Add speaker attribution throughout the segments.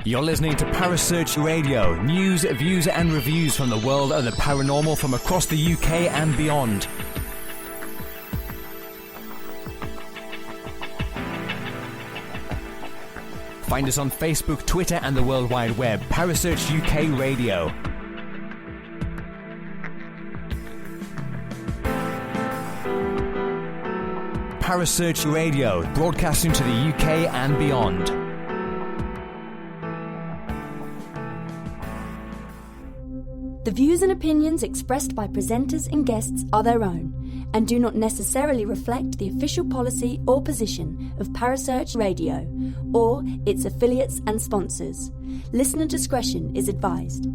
Speaker 1: You're listening to Parasearch Radio, news, views and reviews from the world of the paranormal from across the UK and beyond. Find us on Facebook, Twitter and the World Wide Web. Parasearch UK Radio. Parasearch Radio, broadcasting to the UK and beyond.
Speaker 2: The views and opinions expressed by presenters and guests are their own and do not necessarily reflect the official policy or position of Parasearch Radio or its affiliates and sponsors. Listener discretion is advised.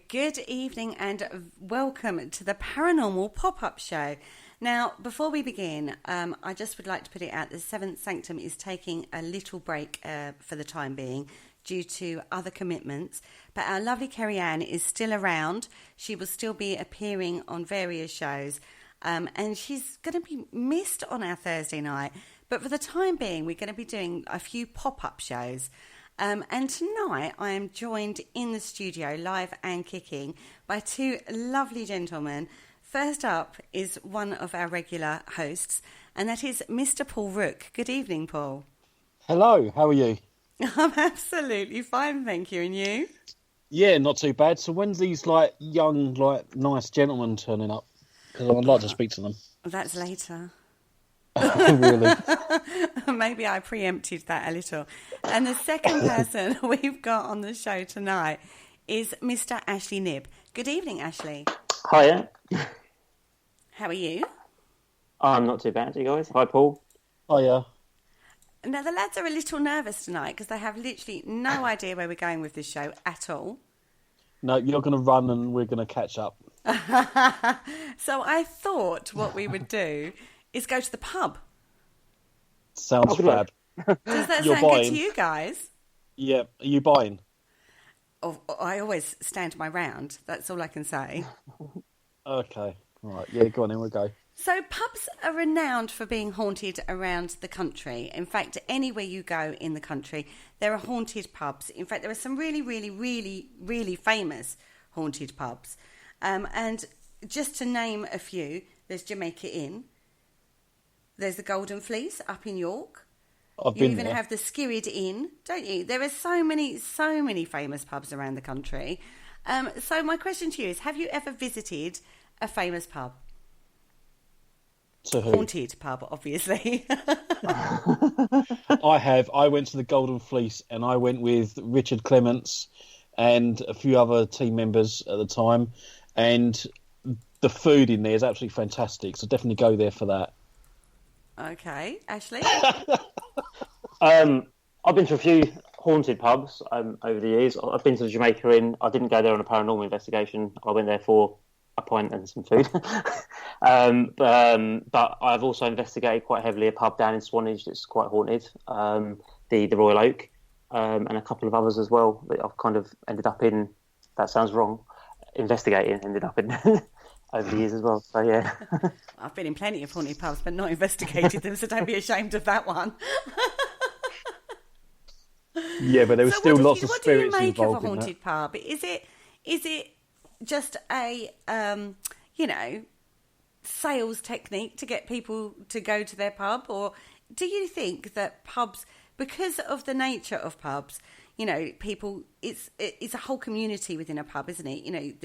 Speaker 3: Good evening and welcome to the Paranormal Pop Up Show. Now, before we begin, I just would like to put it out, the Seventh Sanctum is taking a little break for the time being due to other commitments, but our lovely Kerry Ann is still around. She will still be appearing on various shows, and she's going to be missed on our Thursday night, but for the time being, we're going to be doing a few pop-up shows. And tonight I am joined in the studio, live and kicking, by two lovely gentlemen. First up is one of our regular hosts, and that is Mr. Paul Rook. Good evening, Paul.
Speaker 4: Hello, how are you?
Speaker 3: I'm absolutely fine, thank you. And you?
Speaker 4: Yeah, not too bad. So when's these young, nice gentlemen turning up? Because I'd like to speak to them.
Speaker 3: That's later.
Speaker 4: Really?
Speaker 3: Maybe I preempted that a little. And the second person we've got on the show tonight is Mr. Ashley Knibb. Good evening, Ashley.
Speaker 5: Hiya.
Speaker 3: How are you?
Speaker 5: I'm not too bad, you guys. Hi, Paul.
Speaker 4: Hiya.
Speaker 3: Now, the lads are a little nervous tonight because they have literally no idea where we're going with this show at all.
Speaker 4: No, you're going to run and we're going to catch up.
Speaker 3: So I thought what we would do is go to the pub.
Speaker 4: Sounds fab.
Speaker 3: Does that sound good to you guys?
Speaker 4: Yeah. Are you buying?
Speaker 3: Oh, I always stand my round. That's all I can say.
Speaker 4: Okay. All right. Yeah, go on then, we'll go.
Speaker 3: So pubs are renowned for being haunted around the country. In fact, anywhere you go in the country, there are haunted pubs. In fact, there are some really, really, really, really famous haunted pubs. And just to name a few, there's Jamaica Inn. There's the Golden Fleece up in York. You even have the Skirrid Inn, don't you? There are so many famous pubs around the country. So my question to you is, have you ever visited a famous pub?
Speaker 4: To who?
Speaker 3: Haunted pub, obviously.
Speaker 4: I have. I went to the Golden Fleece and I went with Richard Clements and a few other team members at the time. And the food in there is absolutely fantastic. So definitely go there for that.
Speaker 3: Okay, Ashley?
Speaker 5: I've been to a few haunted pubs over the years. I've been to the Jamaica Inn. I didn't go there on a paranormal investigation. I went there for a pint and some food. But I've also investigated quite heavily a pub down in Swanage that's quite haunted, the Royal Oak, and a couple of others as well that I've kind of ended up in. That sounds wrong. Investigating, ended up in over the years as well. So yeah.
Speaker 3: I've been in plenty of haunted pubs, but not investigated them, so don't be ashamed of that one.
Speaker 4: Yeah, but there was still lots of spirits
Speaker 3: involved. What do you make of a haunted pub? Is it just a sales technique to get people to go to their pub, or do you think that pubs, because of the nature of pubs, people, it's a whole community within a pub, isn't it?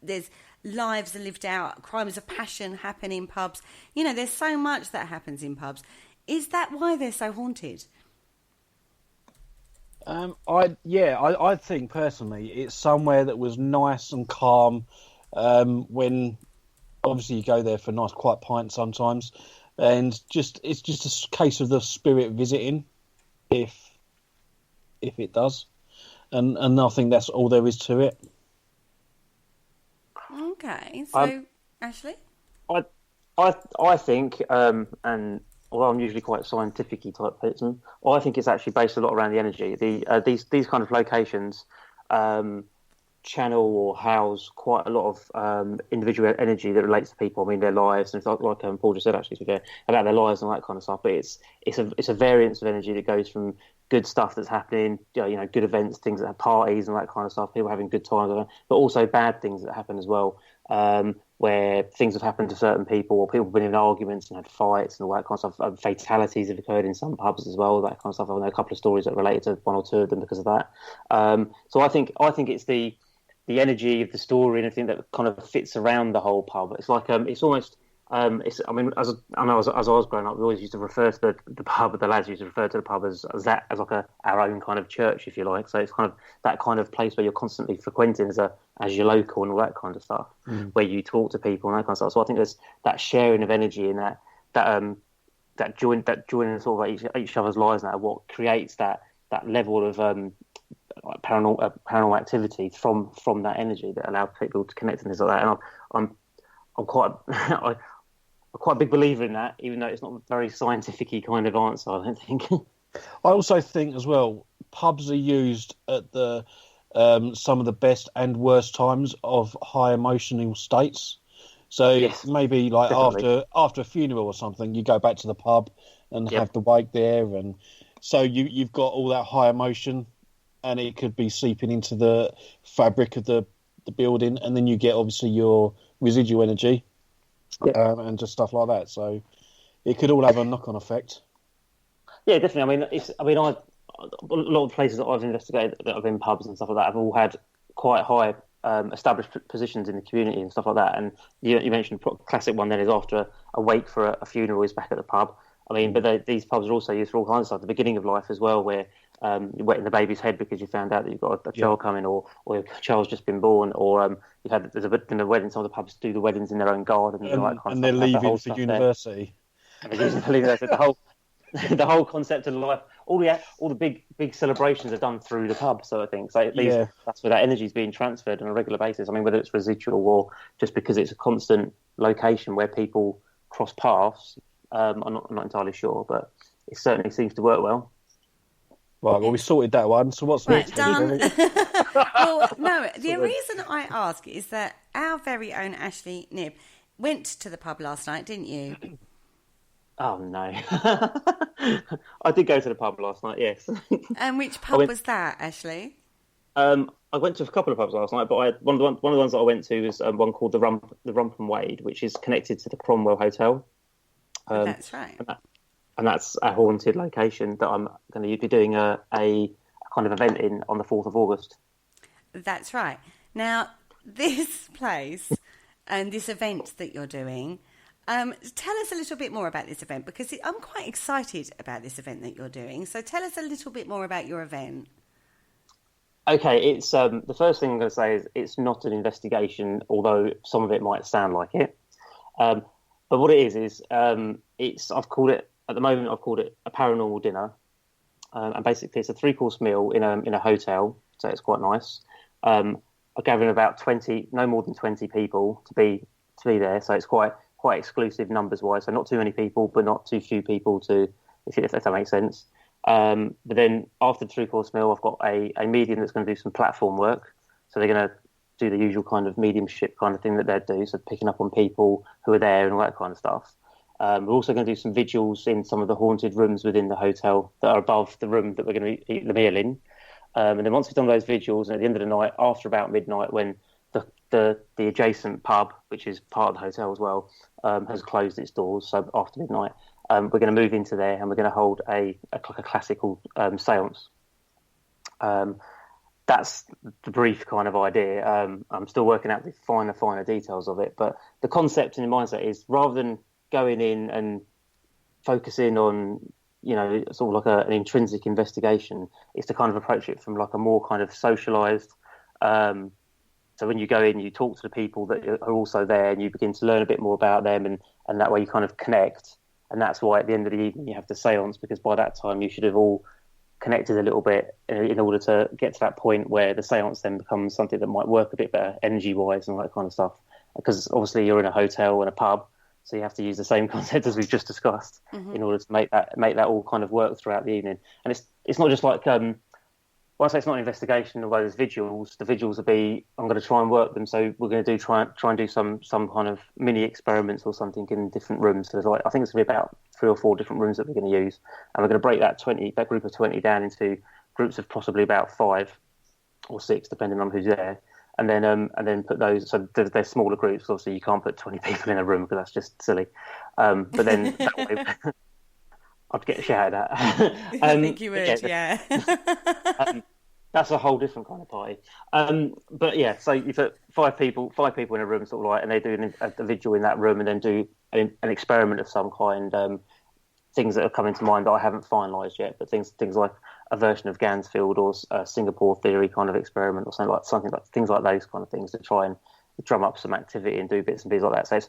Speaker 3: There's lives are lived out, crimes of passion happen in pubs. There's so much that happens in pubs. Is that why they're so haunted?
Speaker 4: I think personally it's somewhere that was nice and calm. When obviously you go there for a nice quiet pint sometimes, and it's just a case of the spirit visiting, if it does, and I think that's all there is to it.
Speaker 3: Okay, so Ashley,
Speaker 5: I think, and although I'm usually quite scientific-y type person, I think it's actually based a lot around the energy. These kind of locations channel or house quite a lot of individual energy that relates to people. I mean, their lives, and like Paul just said, actually, about their lives and all that kind of stuff. But it's a variance of energy that goes from good stuff that's happening, good events, things that have parties and that kind of stuff, people having good times, but also bad things that happen as well, where things have happened to certain people, or people have been in arguments and had fights and all that kind of stuff. Fatalities have occurred in some pubs as well, that kind of stuff. I know a couple of stories that related to one or two of them because of that. So I think it's the energy of the story and everything that kind of fits around the whole pub. It's like it's almost. As I was growing up, we always used to refer to the pub. The lads used to refer to the pub as like our own kind of church, if you like. So it's kind of that kind of place where you're constantly frequenting as your local and all that kind of stuff, where you talk to people and that kind of stuff. So I think there's that sharing of energy and that joining sort of each other's lives, and that what creates that level of paranormal activity from that energy that allows people to connect and things like that. And I'm quite quite a big believer in that, even though it's not a very scientific-y kind of answer, I don't think.
Speaker 4: I also think as well, pubs are used at the some of the best and worst times of high emotional states. So
Speaker 5: yes,
Speaker 4: maybe like
Speaker 5: definitely.
Speaker 4: after a funeral or something, you go back to the pub and have the wake there, and so you've got all that high emotion, and it could be seeping into the fabric of the building, and then you get obviously your residual energy. And just stuff like that. So it could all have a knock-on effect.
Speaker 5: Yeah, definitely. I mean, a lot of places that I've investigated that have been pubs and stuff like that have all had quite high established positions in the community and stuff like that. And you mentioned a classic one then is after a wake for a funeral is back at the pub. I mean, but these pubs are also used for all kinds of stuff. The beginning of life as well, where you're wetting the baby's head because you found out that you've got a child coming, or your child's just been born, or there's been a wedding. Some of the pubs do the weddings in their own garden and all that kind
Speaker 4: and
Speaker 5: of
Speaker 4: they're
Speaker 5: stuff.
Speaker 4: leaving for university.
Speaker 5: And they're using the whole concept of life. All the big celebrations are done through the pub, sort of thing. So that's where that energy is being transferred on a regular basis. I mean, whether it's residual or just because it's a constant location where people cross paths. I'm not entirely sure, but it certainly seems to work well.
Speaker 4: Right, well, we sorted that one. So what's next?
Speaker 3: Done. Well, no, the reason I ask is that our very own Ashley Knibb went to the pub last night, didn't you?
Speaker 5: Oh, no. I did go to the pub last night, yes.
Speaker 3: And which pub was that, Ashley?
Speaker 5: I went to a couple of pubs last night, but one of the ones that I went to was one called the Rump and Wade, which is connected to the Cromwell Hotel.
Speaker 3: That's right.
Speaker 5: And that's a haunted location that I'm going to be doing a kind of event in on the 4th of August.
Speaker 3: That's right. Now, this place and this event that you're doing, tell us a little bit more about this event, because I'm quite excited about this event that you're doing. So tell us a little bit more about your event.
Speaker 5: Okay, it's the first thing I'm going to say is it's not an investigation, although some of it might sound like it. But what it is I've called it a paranormal dinner, and basically it's a 3-course meal in a hotel, so it's quite nice. I'm gathering about no more than 20 people to be there, so it's quite exclusive numbers wise. So not too many people, but not too few people if that makes sense. But then after the 3-course meal, I've got a medium that's going to do some platform work. So they're going to do the usual kind of mediumship kind of thing that they'd do, so picking up on people who are there and all that kind of stuff. We're also going to do some vigils in some of the haunted rooms within the hotel that are above the room that we're going to eat the meal in. And then once we've done those vigils, and at the end of the night, after about midnight, when the adjacent pub, which is part of the hotel as well, has closed its doors, so after midnight, we're going to move into there and we're going to hold a classical seance. That's the brief kind of idea. I'm still working out the finer details of it, but the concept and the mindset is rather than going in and focusing on sort of like an intrinsic investigation. It's to kind of approach it from like a more kind of socialised. So when you go in, you talk to the people that are also there, and you begin to learn a bit more about them, and that way you kind of connect. And that's why at the end of the evening you have the séance, because by that time you should have all connected a little bit in order to get to that point where the séance then becomes something that might work a bit better energy-wise and all that kind of stuff. Because obviously you're in a hotel and a pub, so you have to use the same concept as we've just discussed in order to make that all kind of work throughout the evening. And it's not just like when I say it's not an investigation, although there's vigils, the vigils will be, I'm going to try and work them. So we're going to try and do some kind of mini experiments or something in different rooms. So I think it's going to be about 3 or 4 different rooms that we're going to use, and we're going to break that group of 20 down into groups of possibly about 5 or 6, depending on who's there. And then put those. So they're smaller groups. Obviously, you can't put 20 people in a room because that's just silly. But then that way, I'd get shouted at.
Speaker 3: I think you would, yeah.
Speaker 5: That's a whole different kind of party. But yeah, so you put 5 people in a room, sort of like, and they do a vigil in that room, and then do an experiment of some kind. Things that are coming to mind that I haven't finalised yet, but things like a version of Gansfield or a Singapore theory kind of experiment, or something like things like those kind of things to try and drum up some activity and do bits and pieces like that. So it's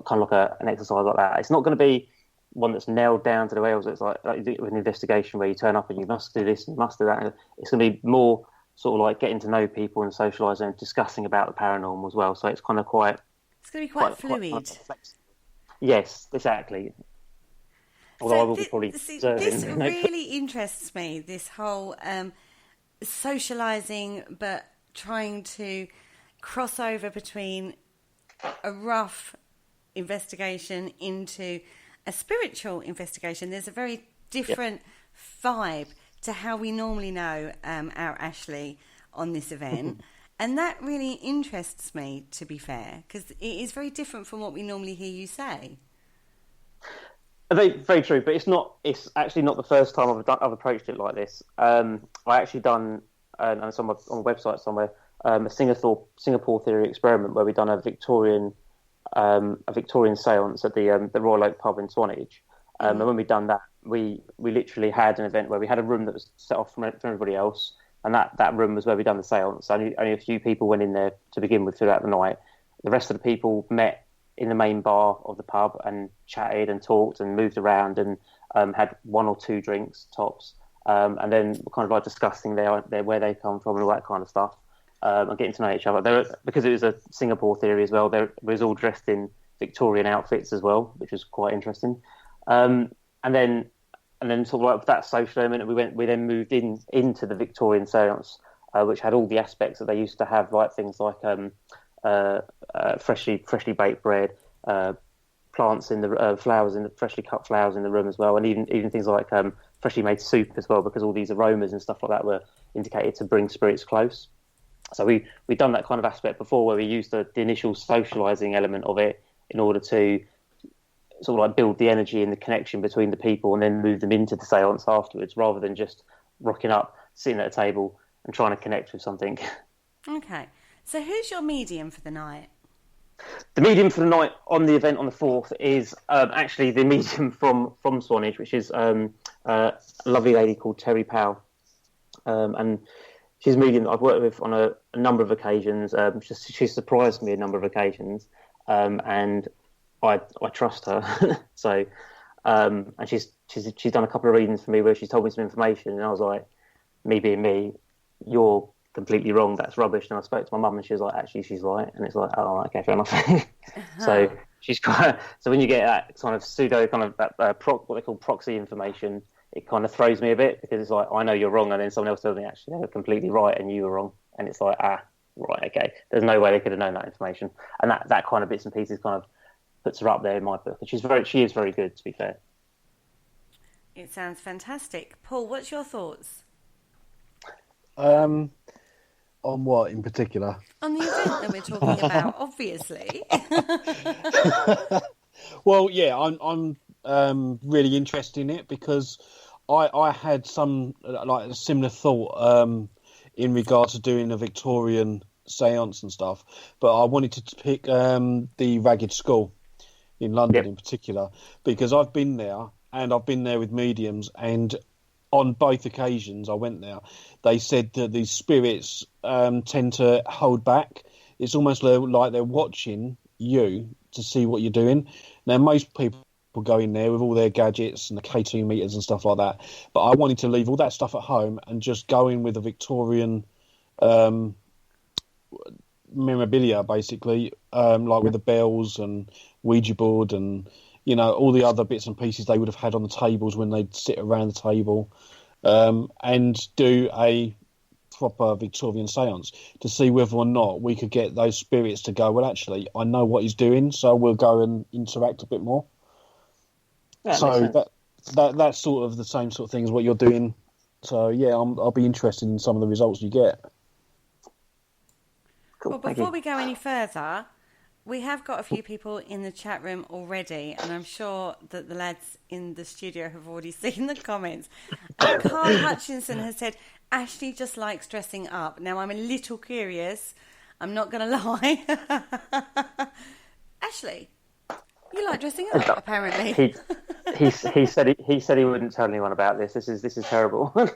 Speaker 5: kind of like an exercise like that. It's not going to be one that's nailed down to the rails. It's like you do an investigation where you turn up and you must do this and you must do that. It's going to be more sort of like getting to know people and socialising and discussing about the paranormal as well. So it's kind of quite...
Speaker 3: It's going to be quite fluid.
Speaker 5: Kind of yes, exactly. Although I will be probably...
Speaker 3: This really interests me, this whole socialising, but trying to cross over between a rough investigation into a spiritual investigation. There's a very different vibe to how we normally know our Ashley on this event. And that really interests me, to be fair, because it is very different from what we normally hear you say.
Speaker 5: Very, very true, but it's actually not the first time I've approached it like this. I actually done, and it's on the website somewhere, a Singapore theory experiment where we've done a Victorian séance at the Royal Oak pub in Swanage. And when we'd done that, we literally had an event where we had a room that was set off from everybody else, and that room was where we'd done the séance. Only a few people went in there to begin with throughout the night. The rest of the people met in the main bar of the pub and chatted and talked and moved around and had 1 or 2 drinks tops, and then kind of like discussing where they come from and all that kind of stuff. And getting to know each other. Because it was a Singapore theory as well, they was all dressed in Victorian outfits as well, which was quite interesting. And then sort of like that social element, we then moved into the Victorian séance, which had all the aspects that they used to have, like things like freshly baked bread, plants in the flowers in the freshly cut flowers in the room as well, and even things like freshly made soup as well, because all these aromas and stuff like that were indicated to bring spirits close. So we've done that kind of aspect before, where we used the initial socialising element of it in order to sort of like build the energy and the connection between the people, and then move them into the séance afterwards, rather than just rocking up, sitting at a table and trying to connect with something.
Speaker 3: Okay. So who's your medium for the night?
Speaker 5: The medium for the night on the event on the 4th is actually the medium from Swanage, which is a lovely lady called Terry Powell. And she's a medium that I've worked with on a number of occasions. She surprised me a number of occasions, and I trust her. So, and she's done a couple of readings for me where she's told me some information, and I was like, me being me, you're completely wrong. That's rubbish. And I spoke to my mum, and she was like, actually, she's right. And it's like, oh, okay, fair enough. So she's quite. So when you get that kind of pseudo kind of what they call proxy information, it kind of throws me a bit, because it's like, I know you're wrong, and then someone else tells me actually they're completely right and you were wrong, and it's like, right, okay, there's no way they could have known that information. And that kind of bits and pieces kind of puts her up there in my book, and she is very good, to be fair.
Speaker 3: It sounds fantastic. Paul, what's your thoughts?
Speaker 4: On what in particular? On the
Speaker 3: event that we're talking about, obviously.
Speaker 4: Well, yeah, I'm really interested in it, because I had some like a similar thought in regards to doing a Victorian séance and stuff, but I wanted to pick the Ragged School in London in particular, because I've been there and I've been there with mediums, and on both occasions I went there, they said that these spirits tend to hold back. It's almost like they're watching you to see what you're doing. Now, most people go in there with all their gadgets and the K2 meters and stuff like that, but I wanted to leave all that stuff at home and just go in with a Victorian memorabilia, basically, like with the bells and Ouija board and, you know, all the other bits and pieces they would have had on the tables when they'd sit around the table, and do a proper Victorian seance to see whether or not we could get those spirits to go, well, actually, I know what he's doing, so we'll go and interact a bit more.
Speaker 5: Yeah,
Speaker 4: so that's sort of the same sort of thing as what you're doing. So, yeah, I'll be interested in some of the results you get.
Speaker 5: Cool,
Speaker 3: well, before we go any further, we have got a few people in the chat room already, and I'm sure that the lads in the studio have already seen the comments. Carl Hutchinson has said, Ashley just likes dressing up. Now, I'm a little curious. I'm not going to lie. Ashley, you like dressing up, apparently.
Speaker 5: He said he wouldn't tell anyone about this. This is terrible.
Speaker 3: Well,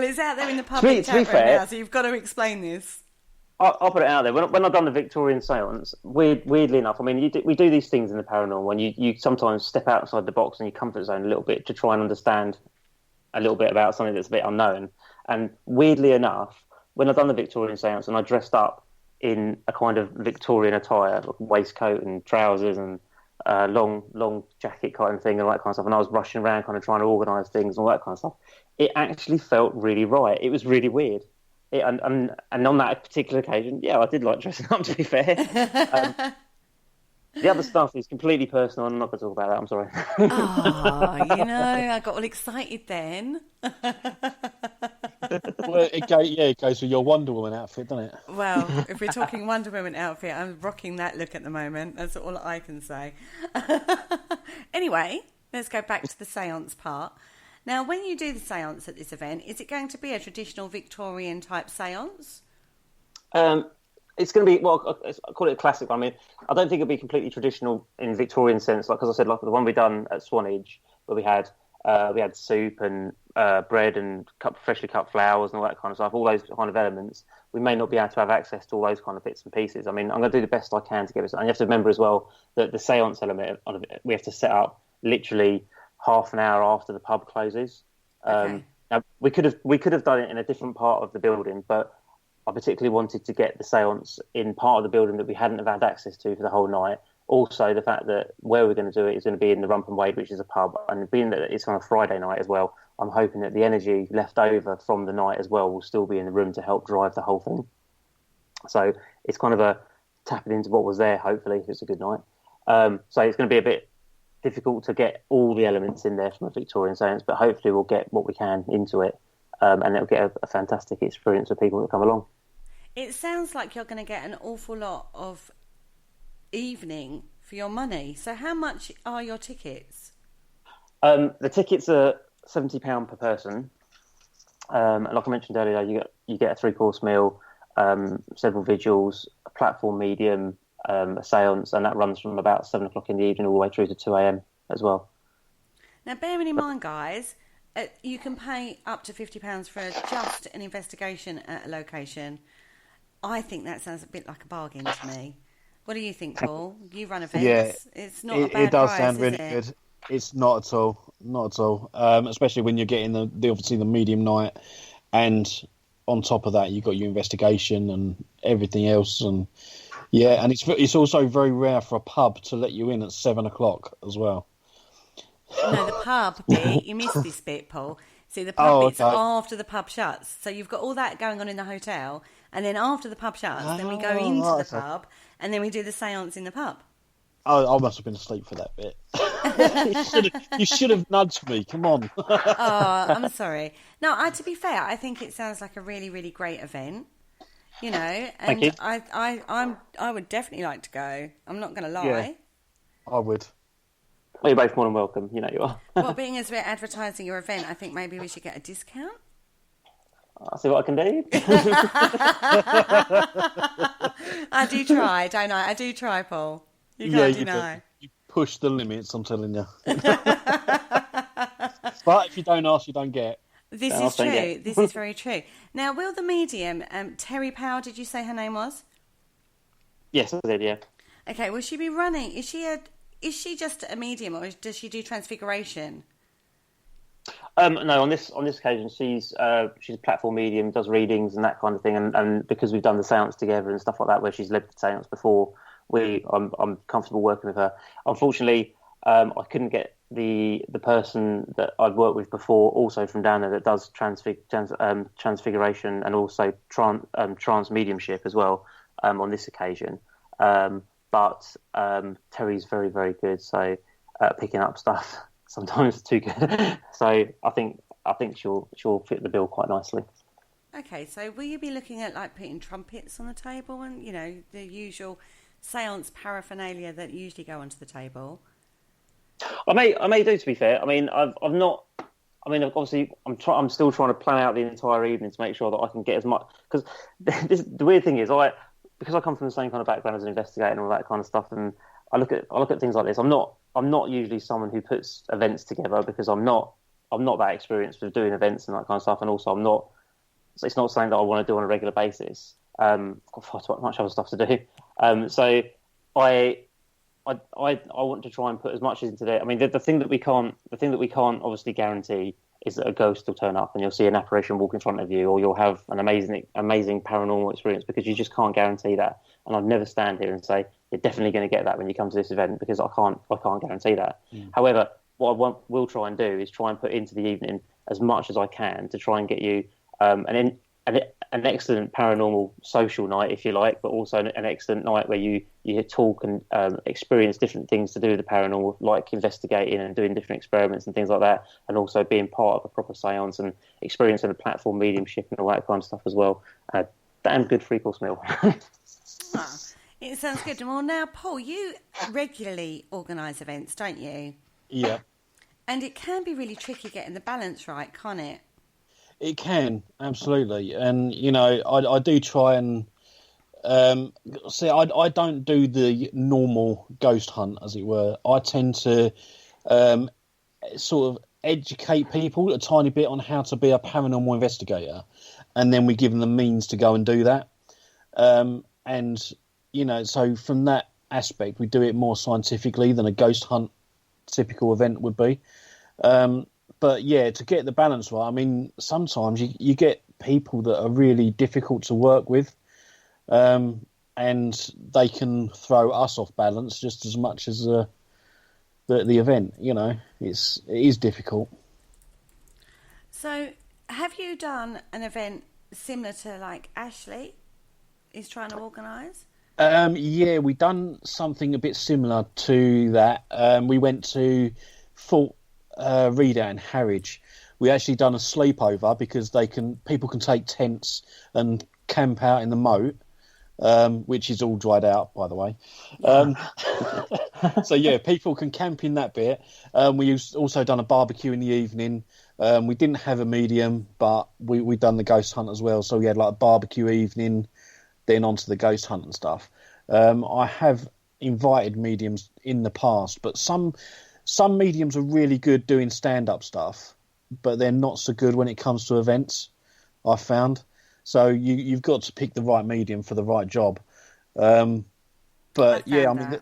Speaker 3: it's out there in the public chat room now, so you've got to explain this.
Speaker 5: I'll put it out there. When I've done the Victorian seance, weirdly enough, I mean, we do these things in the paranormal, and you sometimes step outside the box and your comfort zone a little bit to try and understand a little bit about something that's a bit unknown. And weirdly enough, when I've done the Victorian seance and I dressed up in a kind of Victorian attire, like waistcoat and trousers and long jacket kind of thing and all that kind of stuff, and I was rushing around kind of trying to organise things and all that kind of stuff, it actually felt really right. It was really weird. And on that particular occasion, yeah, I did like dressing up, to be fair. The other stuff is completely personal. I'm not going to talk about that. I'm sorry.
Speaker 3: Oh, I got all excited then.
Speaker 4: Well, it goes with your Wonder Woman outfit, doesn't it?
Speaker 3: Well, if we're talking Wonder Woman outfit, I'm rocking that look at the moment. That's all I can say. Anyway, let's go back to the seance part. Now, when you do the seance at this event, is it going to be a traditional Victorian type seance?
Speaker 5: It's going to be, well, I call it a classic. I mean, I don't think it'll be completely traditional in Victorian sense. Like, as I said, like the one we done at Swanage, where we had soup and bread and freshly cut flowers and all that kind of stuff, all those kind of elements. We may not be able to have access to all those kind of bits and pieces. I mean, I'm going to do the best I can to get it. And you have to remember as well that the seance element of it, we have to set up literally half an hour after the pub closes.
Speaker 3: Okay.
Speaker 5: Now, we could have done it in a different part of the building, but I particularly wanted to get the seance in part of the building that we hadn't have had access to for the whole night. Also, the fact that where we're going to do it is going to be in the Rump and Wade, which is a pub, and being that it's on a Friday night as well, I'm hoping that the energy left over from the night as well will still be in the room to help drive the whole thing. So it's kind of a tapping into what was there, hopefully, if it's a good night. So it's going to be a bit difficult to get all the elements in there from a Victorian seance, but hopefully we'll get what we can into it, and it'll get a fantastic experience for people that come along.
Speaker 3: It sounds like you're going to get an awful lot of evening for your money. So how much are your tickets?
Speaker 5: The tickets are £70 per person. Like I mentioned earlier, you get a 3-course meal, several vigils, a platform medium, a seance, and that runs from about 7 o'clock in the evening all the way through to 2 a.m. as well.
Speaker 3: Now, bearing in mind, guys, you can pay up to £50 for just an investigation at a location. I think that sounds a bit like a bargain to me. What do you think, Paul? You run events.
Speaker 4: Yeah,
Speaker 3: it's not a bad
Speaker 4: it does
Speaker 3: price,
Speaker 4: sound really
Speaker 3: is it?
Speaker 4: good. It's not at all. Especially when you're getting the obviously the medium night, and on top of that you've got your investigation and everything else, and and it's also very rare for a pub to let you in at 7 o'clock as well.
Speaker 3: No, the pub bit, you missed this bit, Paul. See, the pub bit's after the pub shuts. So you've got all that going on in the hotel, and then after the pub shuts, then we go into the pub, and then we do the seance in the pub.
Speaker 4: Oh, I must have been asleep for that bit. You should have nudged me. Come on.
Speaker 3: Oh, I'm sorry. No, to be fair, I think it sounds like a really, really great event. You know, and
Speaker 5: Thank you.
Speaker 3: I would definitely like to go. I'm not going to lie.
Speaker 4: Yeah, I would.
Speaker 5: Well, you're both more than welcome. You know you are.
Speaker 3: Well, being as we're advertising your event, I think maybe we should get a discount.
Speaker 5: I'll see what I can do.
Speaker 3: I do try, don't I? I do try, Paul. You can't deny.
Speaker 4: You push the limits, I'm telling you. But if you don't ask, you don't get.
Speaker 3: This is true. This is very true. Now, will the medium, Terry Powell, did you say her name was?
Speaker 5: Yes, I did, yeah.
Speaker 3: Okay, will she be running? Is she just a medium, or does she do transfiguration?
Speaker 5: No, on this occasion, she's a platform medium, does readings and that kind of thing, and because we've done the seance together and stuff like that, where she's led the seance before, I'm comfortable working with her. Unfortunately, I couldn't get the person that I'd worked with before, also from down there, that does transfiguration and also trance mediumship as well, on this occasion. But Terry's very, very good, so picking up stuff sometimes too good. So I think she'll fit the bill quite nicely. Okay, so will you be looking at like putting trumpets on the table and the usual seance paraphernalia that usually go onto the table? I may do, to be fair. I mean, I've not. I mean, obviously, I'm still trying to plan out the entire evening to make sure that I can get as much. Because the weird thing is, because I come from the same kind of background as an investigator and all that kind of stuff, and I look at things like this. I'm not usually someone who puts events together, because I'm not that experienced with doing events and that kind of stuff, and also I'm not. It's not something that I want to do on a regular basis. I've got far too much other stuff to do. So I want to try and put as much into there. I mean, the thing that we can't obviously guarantee is that a ghost will turn up and you'll see an apparition walk in front of you, or you'll have an amazing paranormal experience, because you just can't guarantee that. And I'd never stand here and say you're definitely going to get that when you come to this event, because I can't guarantee that. However, what I will try and do is try and put into the evening as much as I can to try and get you an excellent paranormal social night, if you like, but also an excellent night where you talk and experience different things to do with the paranormal, like investigating and doing different experiments and things like that, and also being part of a proper seance and experiencing the platform mediumship and all that kind of stuff as well. Damn good 3-course meal.
Speaker 3: Oh, it sounds good. Well, now, Paul, you regularly organise events, don't you?
Speaker 4: Yeah. And
Speaker 3: it can be really tricky getting the balance right, can't it?
Speaker 4: It can, absolutely. And, I do try and... see, I don't do the normal ghost hunt, as it were. I tend to sort of educate people a tiny bit on how to be a paranormal investigator, and then we give them the means to go and do that. And, so from that aspect, we do it more scientifically than a ghost hunt typical event would be. But yeah, to get the balance right, I mean, sometimes you get people that are really difficult to work with, and they can throw us off balance just as much as the event. It is difficult.
Speaker 3: So, have you done an event similar to like Ashley is trying to organise?
Speaker 4: Yeah, we done something a bit similar to that. We went to Fort Readout in Harwich. We actually done a sleepover, because people can take tents and camp out in the moat, which is all dried out, by the way. So yeah, people can camp in that bit. We also done a barbecue in the evening. We didn't have a medium, but we done the ghost hunt as well. So we had like a barbecue evening, then onto the ghost hunt and stuff. I have invited mediums in the past, but some mediums are really good doing stand-up stuff, but they're not so good when it comes to events, I've found. So you've got to pick the right medium for the right job. But yeah, I mean,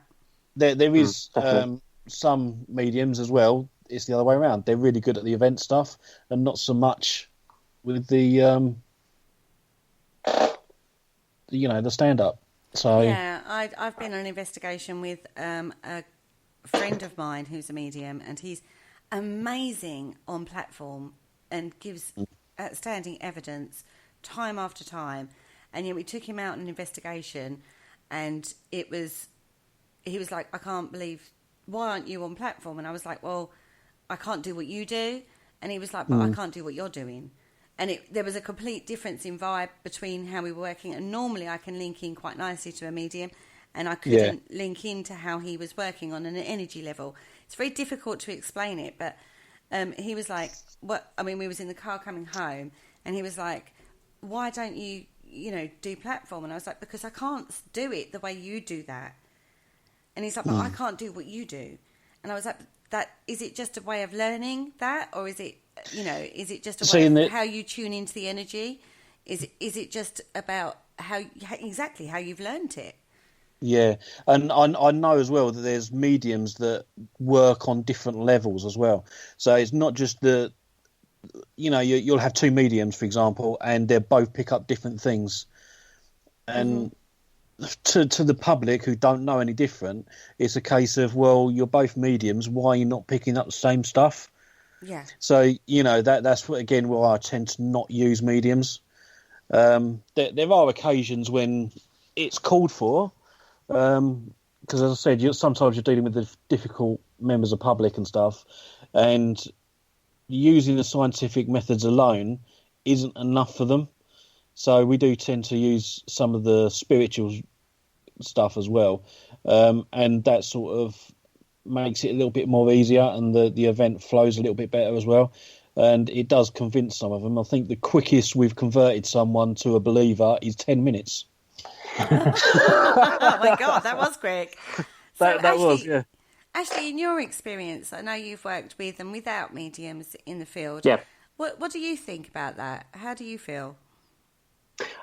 Speaker 4: there is some mediums as well. It's the other way around. They're really good at the event stuff and not so much with the the stand-up. So
Speaker 3: yeah, I've been on an investigation with a friend of mine who's a medium, and he's amazing on platform and gives outstanding evidence time after time. And we took him out on an investigation, and he was like, I can't believe, why aren't you on platform? And I was like, well, I can't do what you do. And he was like, but I can't do what you're doing. And there was a complete difference in vibe between how we were working. And normally I can link in quite nicely to a medium, and I couldn't link into how he was working on an energy level. It's very difficult to explain it, but he was like, we was in the car coming home, and he was like, why don't you, do platform? And I was like, because I can't do it the way you do that. And he's like, but I can't do what you do. And I was like, is it just a way of learning that? Or is it, is it just a way of how you tune into the energy? Is it just about exactly how you've learned it?
Speaker 4: Yeah, and I know as well that there's mediums that work on different levels as well. So it's not just you'll have two mediums, for example, and they both pick up different things. And to the public who don't know any different, it's a case of, well, you're both mediums, why are you not picking up the same stuff?
Speaker 3: Yeah.
Speaker 4: So, that's why I tend to not use mediums. There are occasions when it's called for, because as I said, sometimes you're dealing with the difficult members of public and stuff, and using the scientific methods alone isn't enough for them. So we do tend to use some of the spiritual stuff as well, and that sort of makes it a little bit more easier, and the event flows a little bit better as well. And it does convince some of them. I think the quickest we've converted someone to a believer is 10 minutes.
Speaker 3: Oh my God, that was quick.
Speaker 4: That was, yeah.
Speaker 3: Ashley, in your experience, I know you've worked with and without mediums in the field.
Speaker 5: Yeah.
Speaker 3: What do you think about that? How do you feel?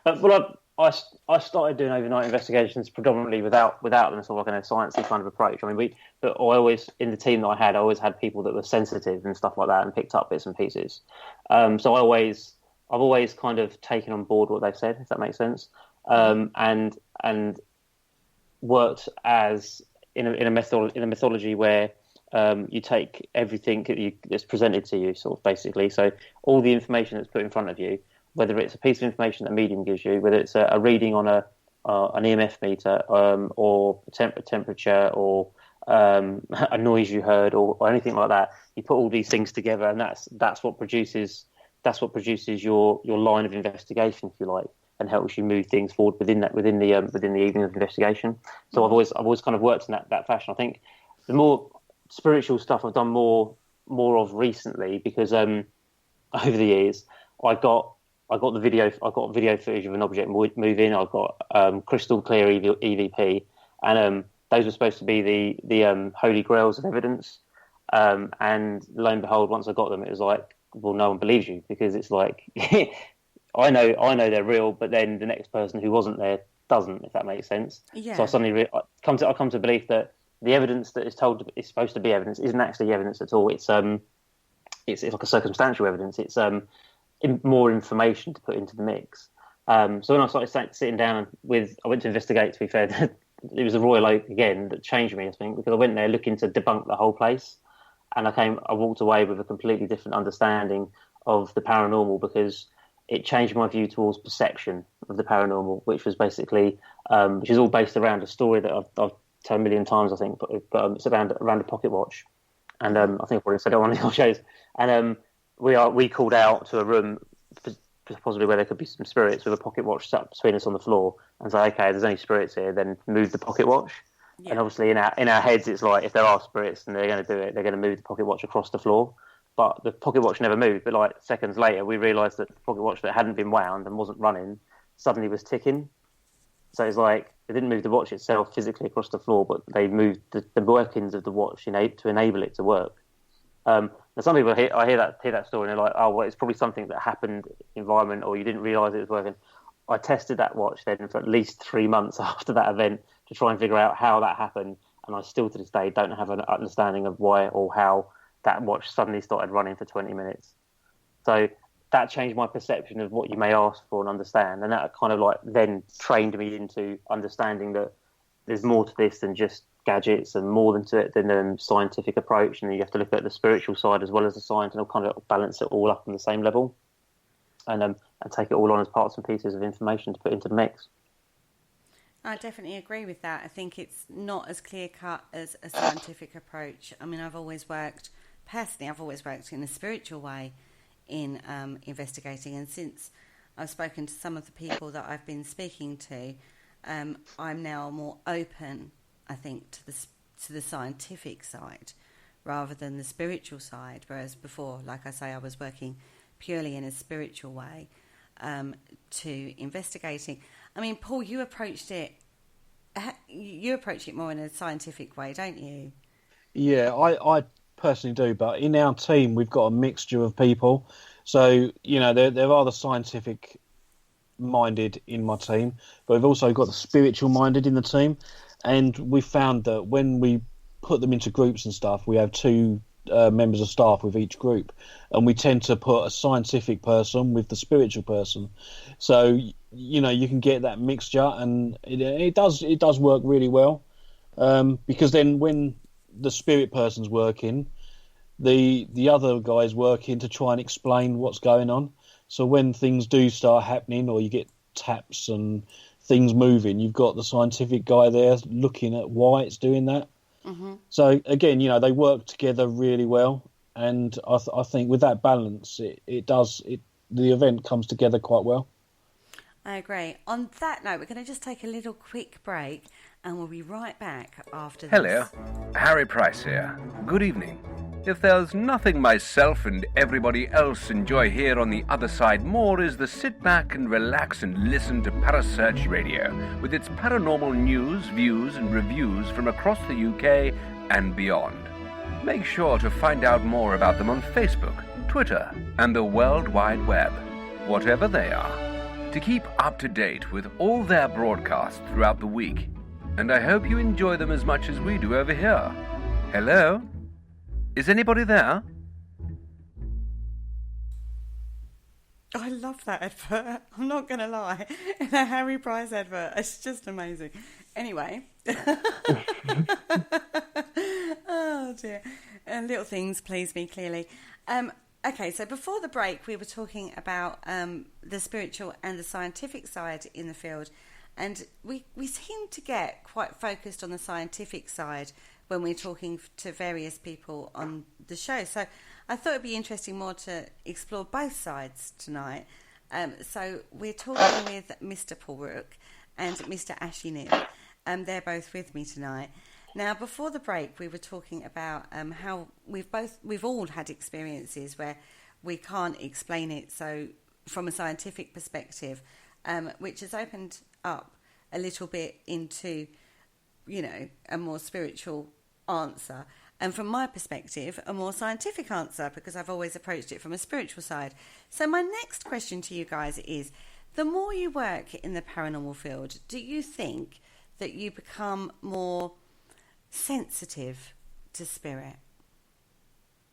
Speaker 5: Well, I started doing overnight investigations predominantly without them, sort of like a sciencey kind of approach. I mean, but I always, in the team that I always had people that were sensitive and stuff like that and picked up bits and pieces. So I've always kind of taken on board what they've said, if that makes sense, and worked as in a methodology where you take everything that's presented to you, sort of basically. So all the information that's put in front of you, whether it's a piece of information that a medium gives you, whether it's a reading on an EMF meter, or temperature, or a noise you heard, or anything like that, you put all these things together, and that's what produces your line of investigation, if you like, and helps you move things forward within the evening of investigation. So I've always kind of worked in that fashion. I think the more spiritual stuff I've done more of recently, because over the years I got video footage of an object moving. I've got crystal clear EVP, and those were supposed to be the holy grails of evidence. And lo and behold, once I got them, it was like, well, no one believes you, because it's like I know they're real, but then the next person who wasn't there doesn't, if that makes sense. Yeah. So I suddenly I come to believe that the evidence that is supposed to be evidence isn't actually evidence at all. It's like a circumstantial evidence. It's more information to put into the mix. So when I started sitting down I went to investigate, to be fair, it was the Royal Oak again that changed me, I think, because I went there looking to debunk the whole place. And I walked away with a completely different understanding of the paranormal, because it changed my view towards perception of the paranormal, which was basically, which is all based around a story that I've told a million times, I think, but it's around a pocket watch. And I think I've already said it on one of the shows. And we called out to a room, possibly where there could be some spirits, with a pocket watch sat between us on the floor, and say, okay, there's any spirits here, then move the pocket watch. Yeah. And obviously in our heads, it's like, if there are spirits and they're going to do it, they're going to move the pocket watch across the floor. But the pocket watch never moved. But like seconds later, we realised that the pocket watch that hadn't been wound and wasn't running suddenly was ticking. So it's like, they didn't move the watch itself physically across the floor, but they moved the workings of the watch to enable it to work. Now some people I hear that story and they're like, oh, well, it's probably something that happened environment, or you didn't realise it was working. I tested that watch then for at least 3 months after that event to try and figure out how that happened, and I still to this day don't have an understanding of why or how that watch suddenly started running for 20 minutes. So that changed my perception of what you may ask for and understand, and that kind of like then trained me into understanding that there's more to this than just gadgets, and more than scientific approach, and you have to look at the spiritual side as well as the science, and kind of balance it all up on the same level, and take it all on as parts and pieces of information to put into the mix.
Speaker 3: I definitely agree with that. I think it's not as clear-cut as a scientific approach. I mean, I've always worked in a spiritual way in investigating, and since I've spoken to some of the people that I've been speaking to, I'm now more open, I think, to the scientific side rather than the spiritual side, whereas before, like I say, I was working purely in a spiritual way to investigating. I mean, Paul, you approached it you approach it more in a scientific way, don't you?
Speaker 4: Yeah, I personally do, but in our team we've got a mixture of people. So, there are the scientific minded in my team, but we've also got the spiritual minded in the team. And we found that when we put them into groups and stuff, we have two members of staff with each group, and we tend to put a scientific person with the spiritual person. So, you can get that mixture, and it does work really well, because then when the spirit person's working, the other guy's working to try and explain what's going on. So when things do start happening, or you get taps and things moving, you've got the scientific guy there looking at why it's doing that. Mm-hmm. So again, they work together really well, and I think with that balance, the event comes together quite well.
Speaker 3: I agree. On that note, we're going to just take a little quick break, and we'll be right back after this.
Speaker 6: Hello, Harry Price here. Good evening. If there's nothing myself and everybody else enjoy here on the other side more is the sit back and relax and listen to Parasearch Radio with its paranormal news, views and reviews from across the UK and beyond. Make sure to find out more about them on Facebook, Twitter and the World Wide Web, whatever they are, to keep up to date with all their broadcasts throughout the week. And I hope you enjoy them as much as we do over here. Hello? Is anybody there?
Speaker 3: I love that advert. I'm not going to lie. In a Harry Price advert, it's just amazing. Anyway. Oh, dear. Little things please me, clearly. Okay, so before the break, we were talking about the spiritual and the scientific side in the field. And we seem to get quite focused on the scientific side when we're talking to various people on the show. So I thought it'd be interesting more to explore both sides tonight. So we're talking with Mr. Paul Rook and Mr. Ashley Knibb. They're both with me tonight. Now, before the break, we were talking about how we've all had experiences where we can't explain it. So from a scientific perspective, which has opened up a little bit into, a more spiritual answer, and from my perspective a more scientific answer, because I've always approached it from a spiritual side. So my next question to you guys is, the more you work in the paranormal field, do you think that you become more sensitive to spirit?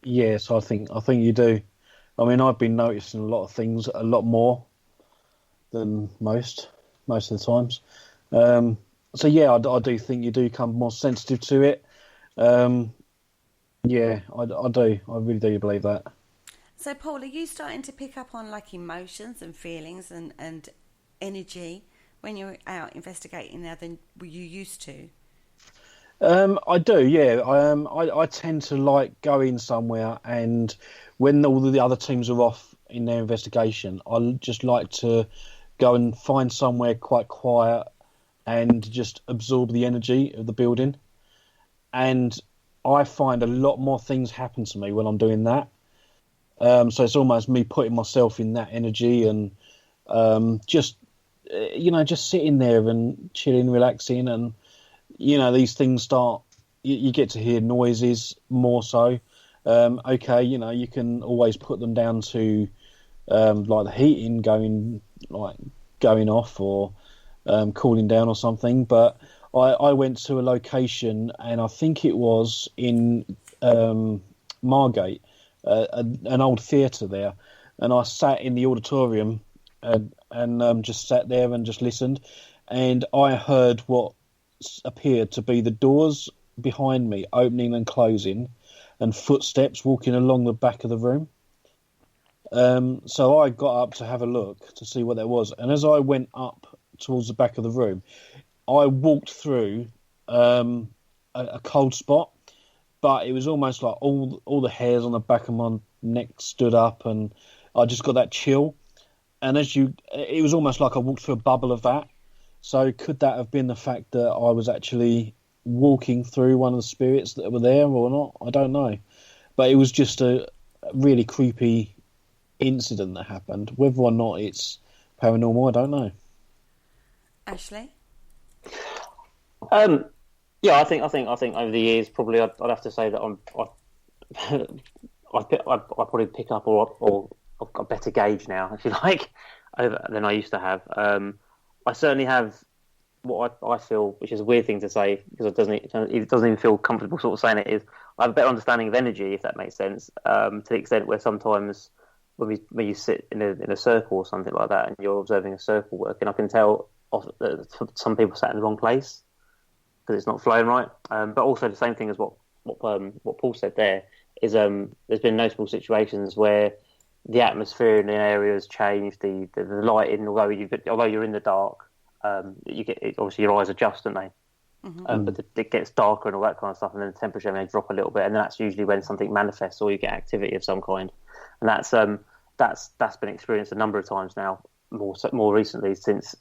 Speaker 4: Yes, I think you do. I mean, I've been noticing a lot of things a lot more than most of the times. So yeah, I do think you do become more sensitive to it. Yeah, I do. I really do believe that.
Speaker 3: So, Paul, are you starting to pick up on like emotions and feelings and energy when you're out investigating now than you used to?
Speaker 4: I do, yeah. I tend to like going somewhere, and when all the other teams are off in their investigation, I just like to go and find somewhere quite quiet and just absorb the energy of the building. And I find a lot more things happen to me when I'm doing that. So it's almost me putting myself in that energy and just sitting there and chilling, relaxing, and these things start. You get to hear noises more so. Okay, you can always put them down to like the heating going off or cooling down or something. But I went to a location, and I think it was in Margate, an old theatre there, and I sat in the auditorium and just sat there and just listened, and I heard what appeared to be the doors behind me opening and closing, and footsteps walking along the back of the room. So I got up to have a look to see what there was, and as I went up towards the back of the room, I walked through a cold spot, but it was almost like all the hairs on the back of my neck stood up, and I just got that chill. And it was almost like I walked through a bubble of that. So could that have been the fact that I was actually walking through one of the spirits that were there or not? I don't know. But it was just a really creepy incident that happened. Whether or not it's paranormal, I don't know.
Speaker 3: Ashley?
Speaker 5: Yeah, I think over the years, probably I'd have to say that I probably pick up or I've got a better gauge now, if you like, than I used to have. I certainly have what I feel, which is a weird thing to say because it doesn't even feel comfortable sort of saying it, is I have a better understanding of energy, if that makes sense, to the extent where sometimes when you sit in a circle or something like that and you're observing a circle work, and I can tell that some people sat in the wrong place because it's not flowing right. But also the same thing as what Paul said there is there's been notable situations where the atmosphere in an area has changed, the lighting, although you're in the dark, you get obviously your eyes adjust, don't they? Mm-hmm. But it gets darker and all that kind of stuff, and then the temperature may drop a little bit, and that's usually when something manifests or you get activity of some kind, and that's been experienced a number of times now, more recently since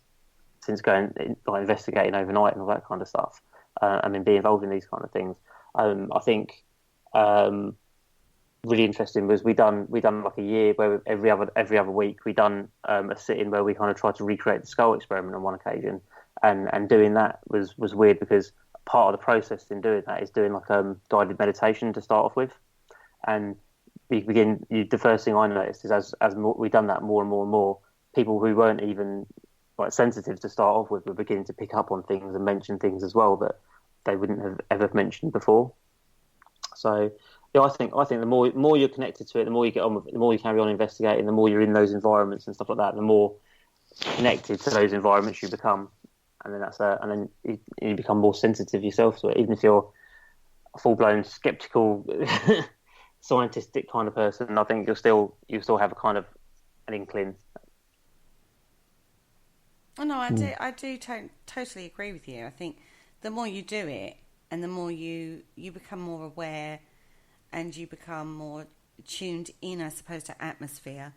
Speaker 5: going like investigating overnight and all that kind of stuff. Being involved in these kind of things. I think really interesting was we done like a year where every other week we done a sit-in where we kind of tried to recreate the skull experiment on one occasion, and doing that was weird because part of the process in doing that is doing like guided meditation to start off with, and the first thing I noticed is as we done that more and more and more, people who weren't even like sensitive to start off with were beginning to pick up on things and mention things as well that they wouldn't have ever mentioned before. So yeah, I think the more you're connected to it, the more you get on with it, the more you carry on investigating, the more you're in those environments and stuff like that, the more connected to those environments you become, and then you become more sensitive yourself to it. Even if you're a full-blown skeptical, scientistic kind of person, I think you still have a kind of an inkling.
Speaker 3: Oh, no, I do totally agree with you. I think the more you do it, and the more you become more aware, and you become more tuned in, I suppose, to atmosphere,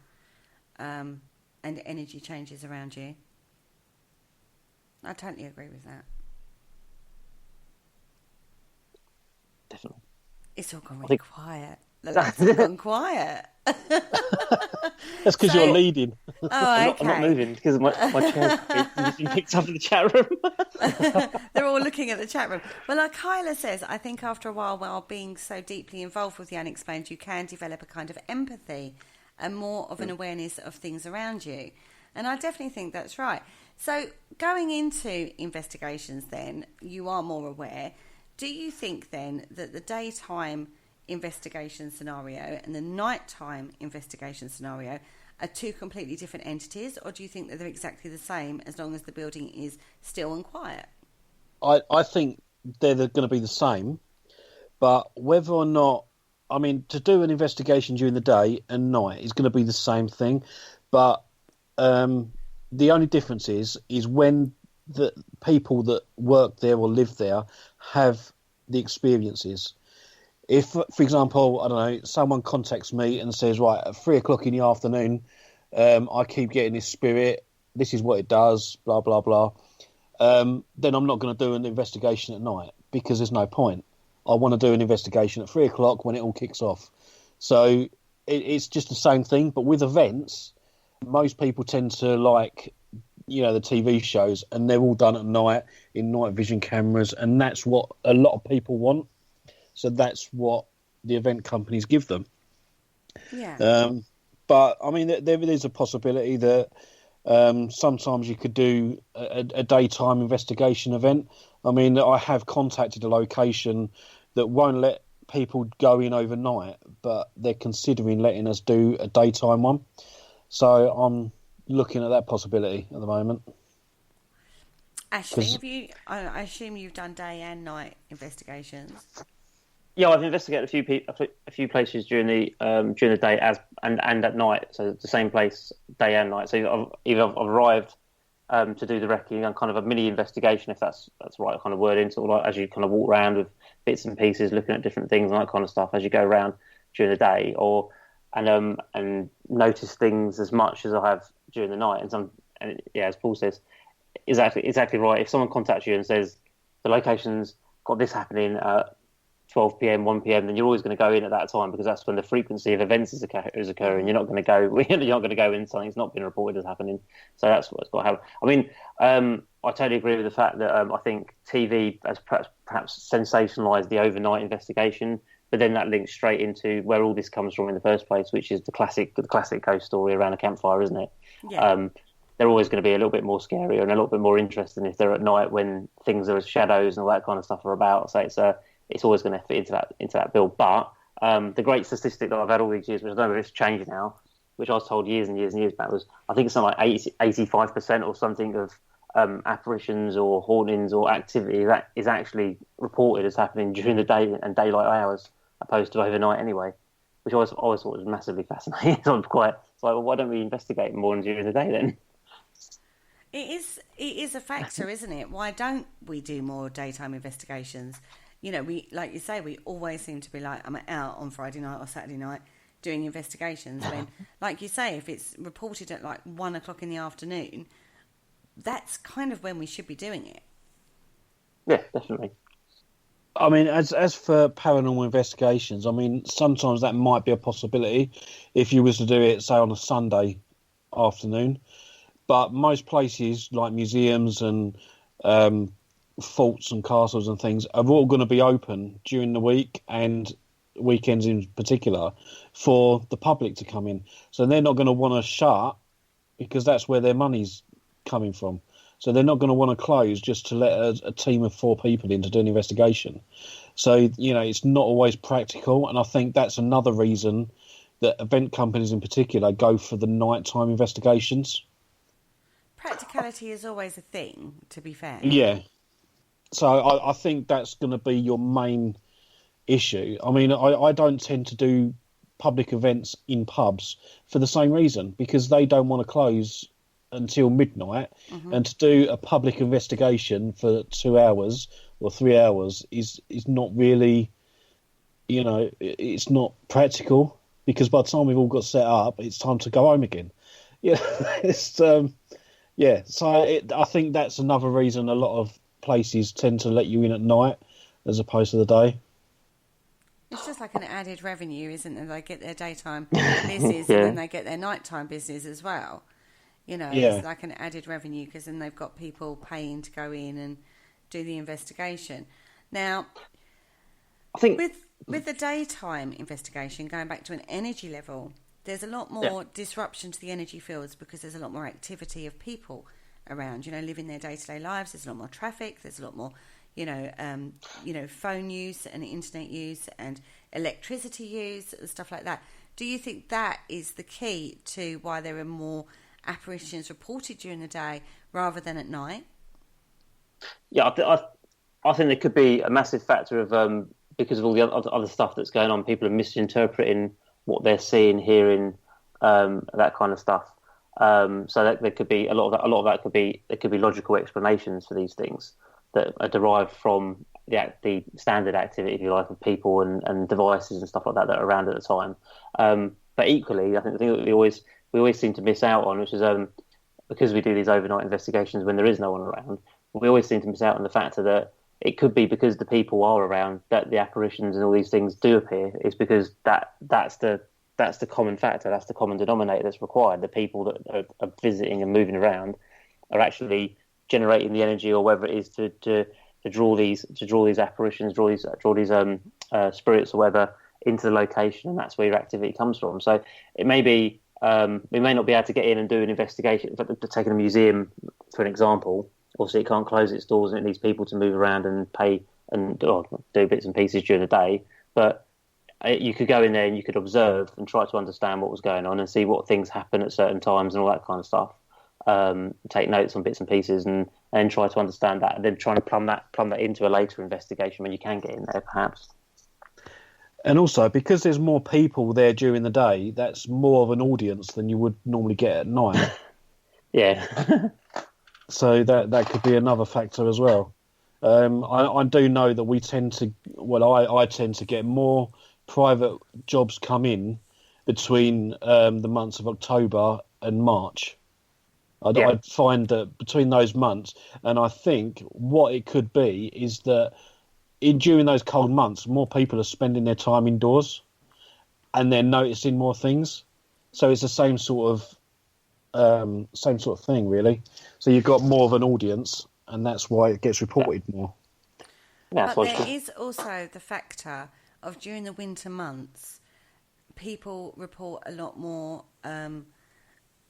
Speaker 3: and energy changes around you. I totally agree with that.
Speaker 5: Definitely.
Speaker 3: It's all gone really quiet. The lights have gone quiet.
Speaker 4: That's because you're leading.
Speaker 3: Oh,
Speaker 5: okay.
Speaker 3: okay.
Speaker 5: I'm not moving because my chair's been picked up in the chat room.
Speaker 3: They're all looking at the chat room. Well, like Kyla says, I think after a while being so deeply involved with the unexplained, you can develop a kind of empathy and more of an awareness of things around you. And I definitely think that's right. So going into investigations then, you are more aware. Do you think then that the daytime investigation scenario and the nighttime investigation scenario are two completely different entities, or do you think that they're exactly the same as long as the building is still and quiet?
Speaker 4: I think they're going to be the same, but whether or not, I mean, to do an investigation during the day and night is going to be the same thing, but the only difference is when the people that work there or live there have the experiences. If, for example, I don't know, someone contacts me and says, right, at 3:00 in the afternoon, I keep getting this spirit, this is what it does, blah, blah, blah, then I'm not going to do an investigation at night because there's no point. I want to do an investigation at 3:00 when it all kicks off. So it's just the same thing, but with events, most people tend to like, the TV shows, and they're all done at night in night vision cameras, and that's what a lot of people want. So that's what the event companies give them.
Speaker 3: Yeah.
Speaker 4: But, I mean, there is a possibility that sometimes you could do a daytime investigation event. I mean, I have contacted a location that won't let people go in overnight, but they're considering letting us do a daytime one. So I'm looking at that possibility at the moment.
Speaker 3: Ashley, I assume you've done day and night investigations.
Speaker 5: Yeah, I've investigated a few places during the day and at night. So the same place, day and night. So I've arrived to do the recce and kind of a mini investigation, if that's the right kind of wording. Sort of like as you kind of walk around with bits and pieces, looking at different things and that kind of stuff as you go around during the day, and notice things as much as I have during the night. And as Paul says, exactly right. If someone contacts you and says the location's got this happening at 12 p.m, 1 p.m, then you're always going to go in at that time because that's when the frequency of events is occurring. You're not going to go when something's not been reported as happening. So that's what's got to happen. I mean, I totally agree with the fact that I think TV has perhaps sensationalised the overnight investigation, but then that links straight into where all this comes from in the first place, which is the classic ghost story around a campfire, isn't it?
Speaker 3: Yeah.
Speaker 5: They're always going to be a little bit more scary and a little bit more interesting if they're at night when things are shadows and all that kind of stuff are about. So it's always going to fit into that bill. But the great statistic that I've had all these years, which I don't know if it's changed now, which I was told years and years and years back, was I think it's something like 85% or something of apparitions or hauntings or activity that is actually reported as happening during the day and daylight hours, opposed to overnight anyway, which I always thought was massively fascinating. So it's like, well, why don't we investigate more during the day then?
Speaker 3: It is a factor, isn't it? Why don't we do more daytime investigations? You know, we, like you say, we always seem to be like, I'm out on Friday night or Saturday night doing investigations. When, like you say, if it's reported at like 1 o'clock in the afternoon, that's kind of when we should be doing it.
Speaker 5: Yeah, definitely.
Speaker 4: I mean, as for paranormal investigations, I mean, sometimes that might be a possibility if you was to do it, say, on a Sunday afternoon. But most places, like museums and forts and castles and things, are all going to be open during the week and weekends in particular for the public to come in. So they're not going to want to shut because that's where their money's coming from. So they're not going to want to close just to let a team of 4 people in to do an investigation. So, you know, it's not always practical. And I think that's another reason that event companies in particular go for the nighttime investigations.
Speaker 3: Practicality is always a thing, to be fair.
Speaker 4: Yeah. So I think that's going to be your main issue. I mean, I don't tend to do public events in pubs for the same reason, because they don't want to close until midnight, and to do a public investigation for 2 hours or 3 hours is not really, you know, it's not practical, because by the time we've all got set up, it's time to go home again. Yeah, it's yeah. So I think that's another reason a lot of places tend to let you in at night as opposed to the day.
Speaker 3: It's just like an added revenue, isn't it? They get their daytime business and then they get their nighttime business as well. You know, it's like an added revenue because then they've got people paying to go in and do the investigation. Now,
Speaker 5: I think
Speaker 3: with the daytime investigation, going back to an energy level, there's a lot more disruption to the energy fields because there's a lot more activity of people around, you know, living their day-to-day lives. There's a lot more traffic. There's a lot more, phone use and internet use and electricity use and stuff like that. Do you think that is the key to why there are more apparitions reported during the day rather than at night?
Speaker 5: Yeah, I think there could be a massive factor of because of all the other stuff that's going on. People are misinterpreting what they're seeing, hearing, that kind of stuff. So that there could be a lot of that could be logical explanations for these things that are derived from the standard activity, if you like, of people and devices and stuff like that are around at the time. But equally, I think the thing that we always seem to miss out on, which is because we do these overnight investigations when there is no one around, we always seem to miss out on the factor that it could be because the people are around that the apparitions and all these things do appear. It's because that's the common factor, that's the common denominator that's required. The people that are visiting and moving around are actually generating the energy, or whether it is to draw these apparitions, draw these spirits or whatever into the location, and that's where your activity comes from. So it may be we may not be able to get in and do an investigation. Taking a museum for an example, obviously it can't close its doors and it needs people to move around and pay and do bits and pieces during the day. But you could go in there and you could observe and try to understand what was going on and see what things happen at certain times and all that kind of stuff. Take notes on bits and pieces and try to understand that, and then trying to plumb that into a later investigation when you can get in there, perhaps.
Speaker 4: And also, because there's more people there during the day, that's more of an audience than you would normally get at night.
Speaker 5: Yeah.
Speaker 4: So that could be another factor as well. I do know that we tend to, I tend to get more private jobs come in between the months of October and March. I find that between those months, and I think what it could be is that during those cold months, more people are spending their time indoors, and they're noticing more things. So it's the same sort of thing, really. So you've got more of an audience, and that's why it gets reported more.
Speaker 5: Yeah,
Speaker 3: But there is also the factor of during the winter months, people report a lot more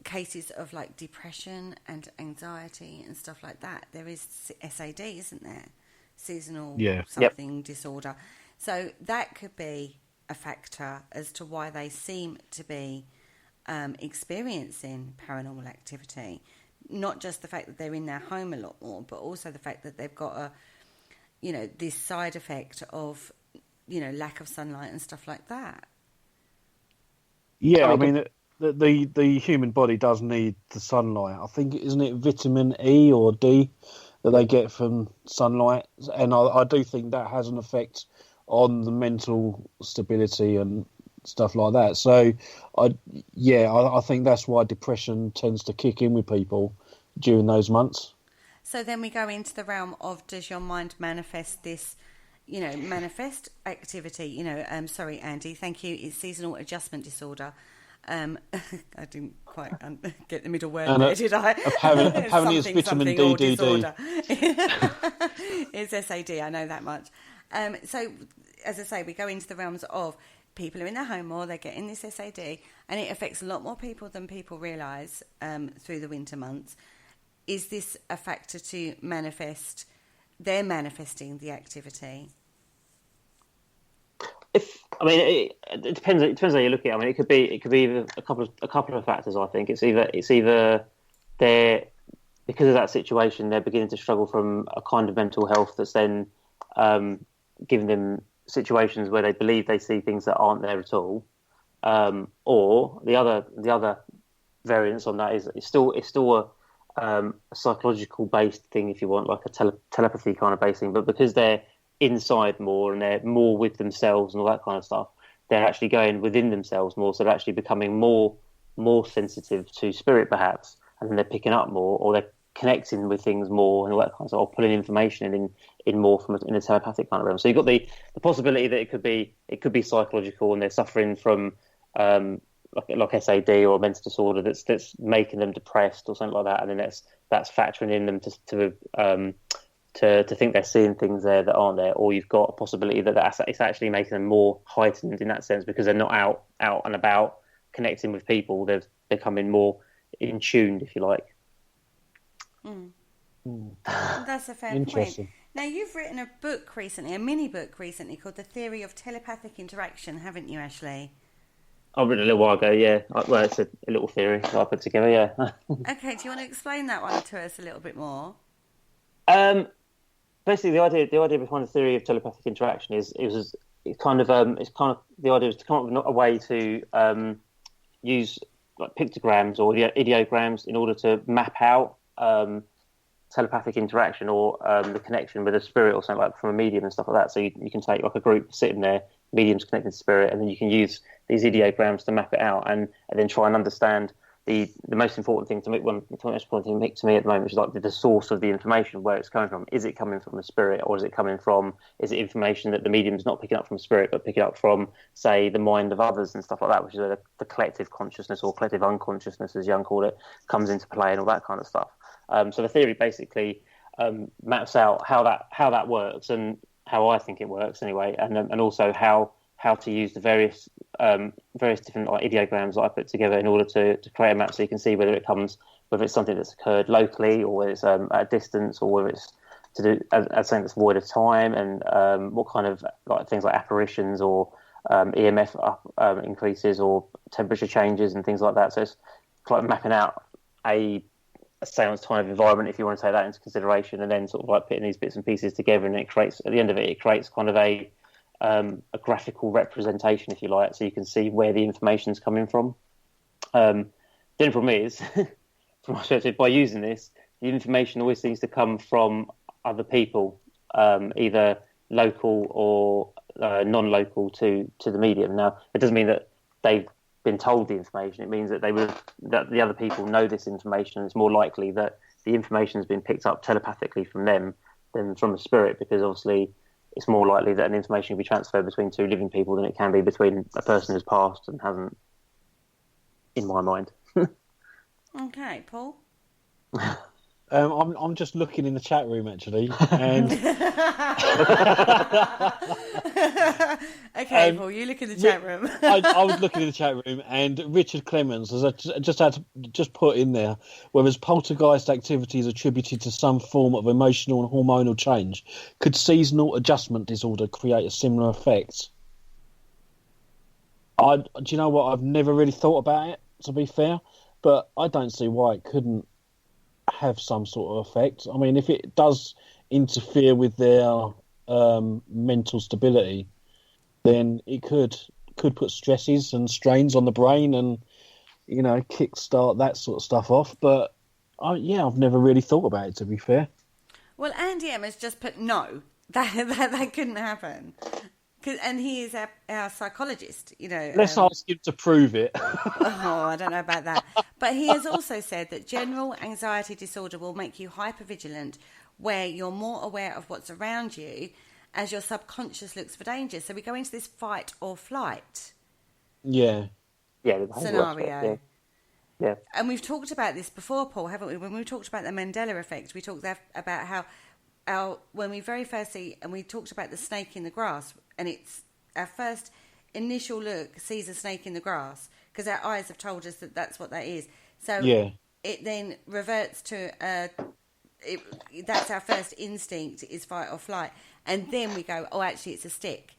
Speaker 3: cases of like depression and anxiety and stuff like that. There is SAD, isn't there? Seasonal something disorder. So that could be a factor as to why they seem to be experiencing paranormal activity. Not just the fact that they're in their home a lot more, but also the fact that they've got this side effect of, lack of sunlight and stuff like that.
Speaker 4: Yeah, I mean, the human body does need the sunlight. I think, isn't it vitamin E or D that they get from sunlight? And I do think that has an effect on the mental stability and stuff like that. So, I think that's why depression tends to kick in with people during those months.
Speaker 3: So then we go into the realm of, does your mind manifest this, manifest activity? Sorry, Andy, thank you. It's seasonal adjustment disorder. I didn't quite get the middle word there, did I?
Speaker 4: Apparently it's vitamin D.
Speaker 3: It's SAD, I know that much. So, as I say, we go into the realms of people are in their home more, they're getting this SAD, and it affects a lot more people than people realise through the winter months. Is this a factor to manifest? They're manifesting the activity.
Speaker 5: It depends. It depends how you look at it. I mean, it could be either a couple of factors. I think it's either they're, because of that situation, they're beginning to struggle from a kind of mental health that's then giving them situations where they believe they see things that aren't there at all. Or the other variance on that is it's still a psychological based thing, if you want, like a telepathy kind of based thing, but because they're inside more and they're more with themselves and all that kind of stuff, they're actually going within themselves more, so they're actually becoming more sensitive to spirit perhaps, and then they're picking up more, or they're connecting with things more and all that kind of stuff, or pulling information in more from in a telepathic kind of realm. So you've got the possibility that it could be psychological and they're suffering from like SAD or a mental disorder that's making them depressed or something like that, and then that's factoring in them to think they're seeing things there that aren't there. Or you've got a possibility that it's actually making them more heightened in that sense, because they're not out and about connecting with people. They're becoming more in tuned, if you like.
Speaker 3: That's a fair point. Now, you've written a mini book recently called The Theory of Telepathic Interaction, haven't you, Ashley?
Speaker 5: I've written a little while ago, yeah. Well, it's a little theory that I put together, yeah.
Speaker 3: Okay, do you want to explain that one to us a little bit more?
Speaker 5: Basically, the idea behind the theory of telepathic interaction is the idea was to come up with a way to use like pictograms or ideograms in order to map out telepathic interaction or the connection with a spirit or something like from a medium and stuff like that. So you can take like a group sitting there, mediums connected to spirit, and then you can use these ideograms to map it out and then try and understand the most important thing to me at the moment is like the source of the information, where it's coming from. Is it coming from a spirit, or is it information that the medium's not picking up from spirit but picking up from, say, the mind of others and stuff like that, which is where the collective consciousness or collective unconsciousness, as Young called it, comes into play and all that kind of stuff. So the theory basically maps out how that works and how I think it works anyway, and also how to use the various different like ideograms that I put together in order to create a map, so you can see whether it's something that's occurred locally, or whether it's at a distance, or whether it's to do as something that's void of time, and what kind of like things like apparitions or EMF increases or temperature changes and things like that. So it's like mapping out a seance kind of environment, if you want to take that into consideration, and then sort of like putting these bits and pieces together, and at the end of it creates kind of a graphical representation, if you like, so you can see where the information's coming from. The only problem is, from my perspective, by using this, the information always seems to come from other people, either local or non-local to the medium. Now, it doesn't mean that they've been told the information. It means that that the other people know this information, and it's more likely that the information has been picked up telepathically from them than from a spirit, because obviously it's more likely that an information can be transferred between two living people than it can be between a person who's passed and hasn't, in my mind.
Speaker 3: Okay, Paul?
Speaker 4: I'm just looking in the chat room actually, and
Speaker 3: okay, Paul, you look in the chat room.
Speaker 4: I was looking in the chat room, and Richard Clemens has just put in there, whereas poltergeist activity is attributed to some form of emotional and hormonal change, could seasonal adjustment disorder create a similar effect? Do you know what? I've never really thought about it, to be fair, but I don't see why it couldn't have some sort of effect. I mean, if it does interfere with their mental stability, then it could put stresses and strains on the brain and, kickstart that sort of stuff off. But, I've never really thought about it, to be fair.
Speaker 3: Well, Andy M has just put no, that couldn't happen. And he is our psychologist,
Speaker 4: Let's ask him to prove it.
Speaker 3: Oh, I don't know about that. But he has also said that general anxiety disorder will make you hypervigilant, where you're more aware of what's around you as your subconscious looks for danger. So we go into this fight or flight
Speaker 4: scenario.
Speaker 5: Yeah.
Speaker 3: And we've talked about this before, Paul, haven't we? When we talked about the Mandela effect, we talked about how when we very first see, and we talked about the snake in the grass, and it's our first initial look sees a snake in the grass because our eyes have told us that that's what that is. So it then reverts to that's our first instinct is fight or flight, and then we go, oh, actually, it's a stick.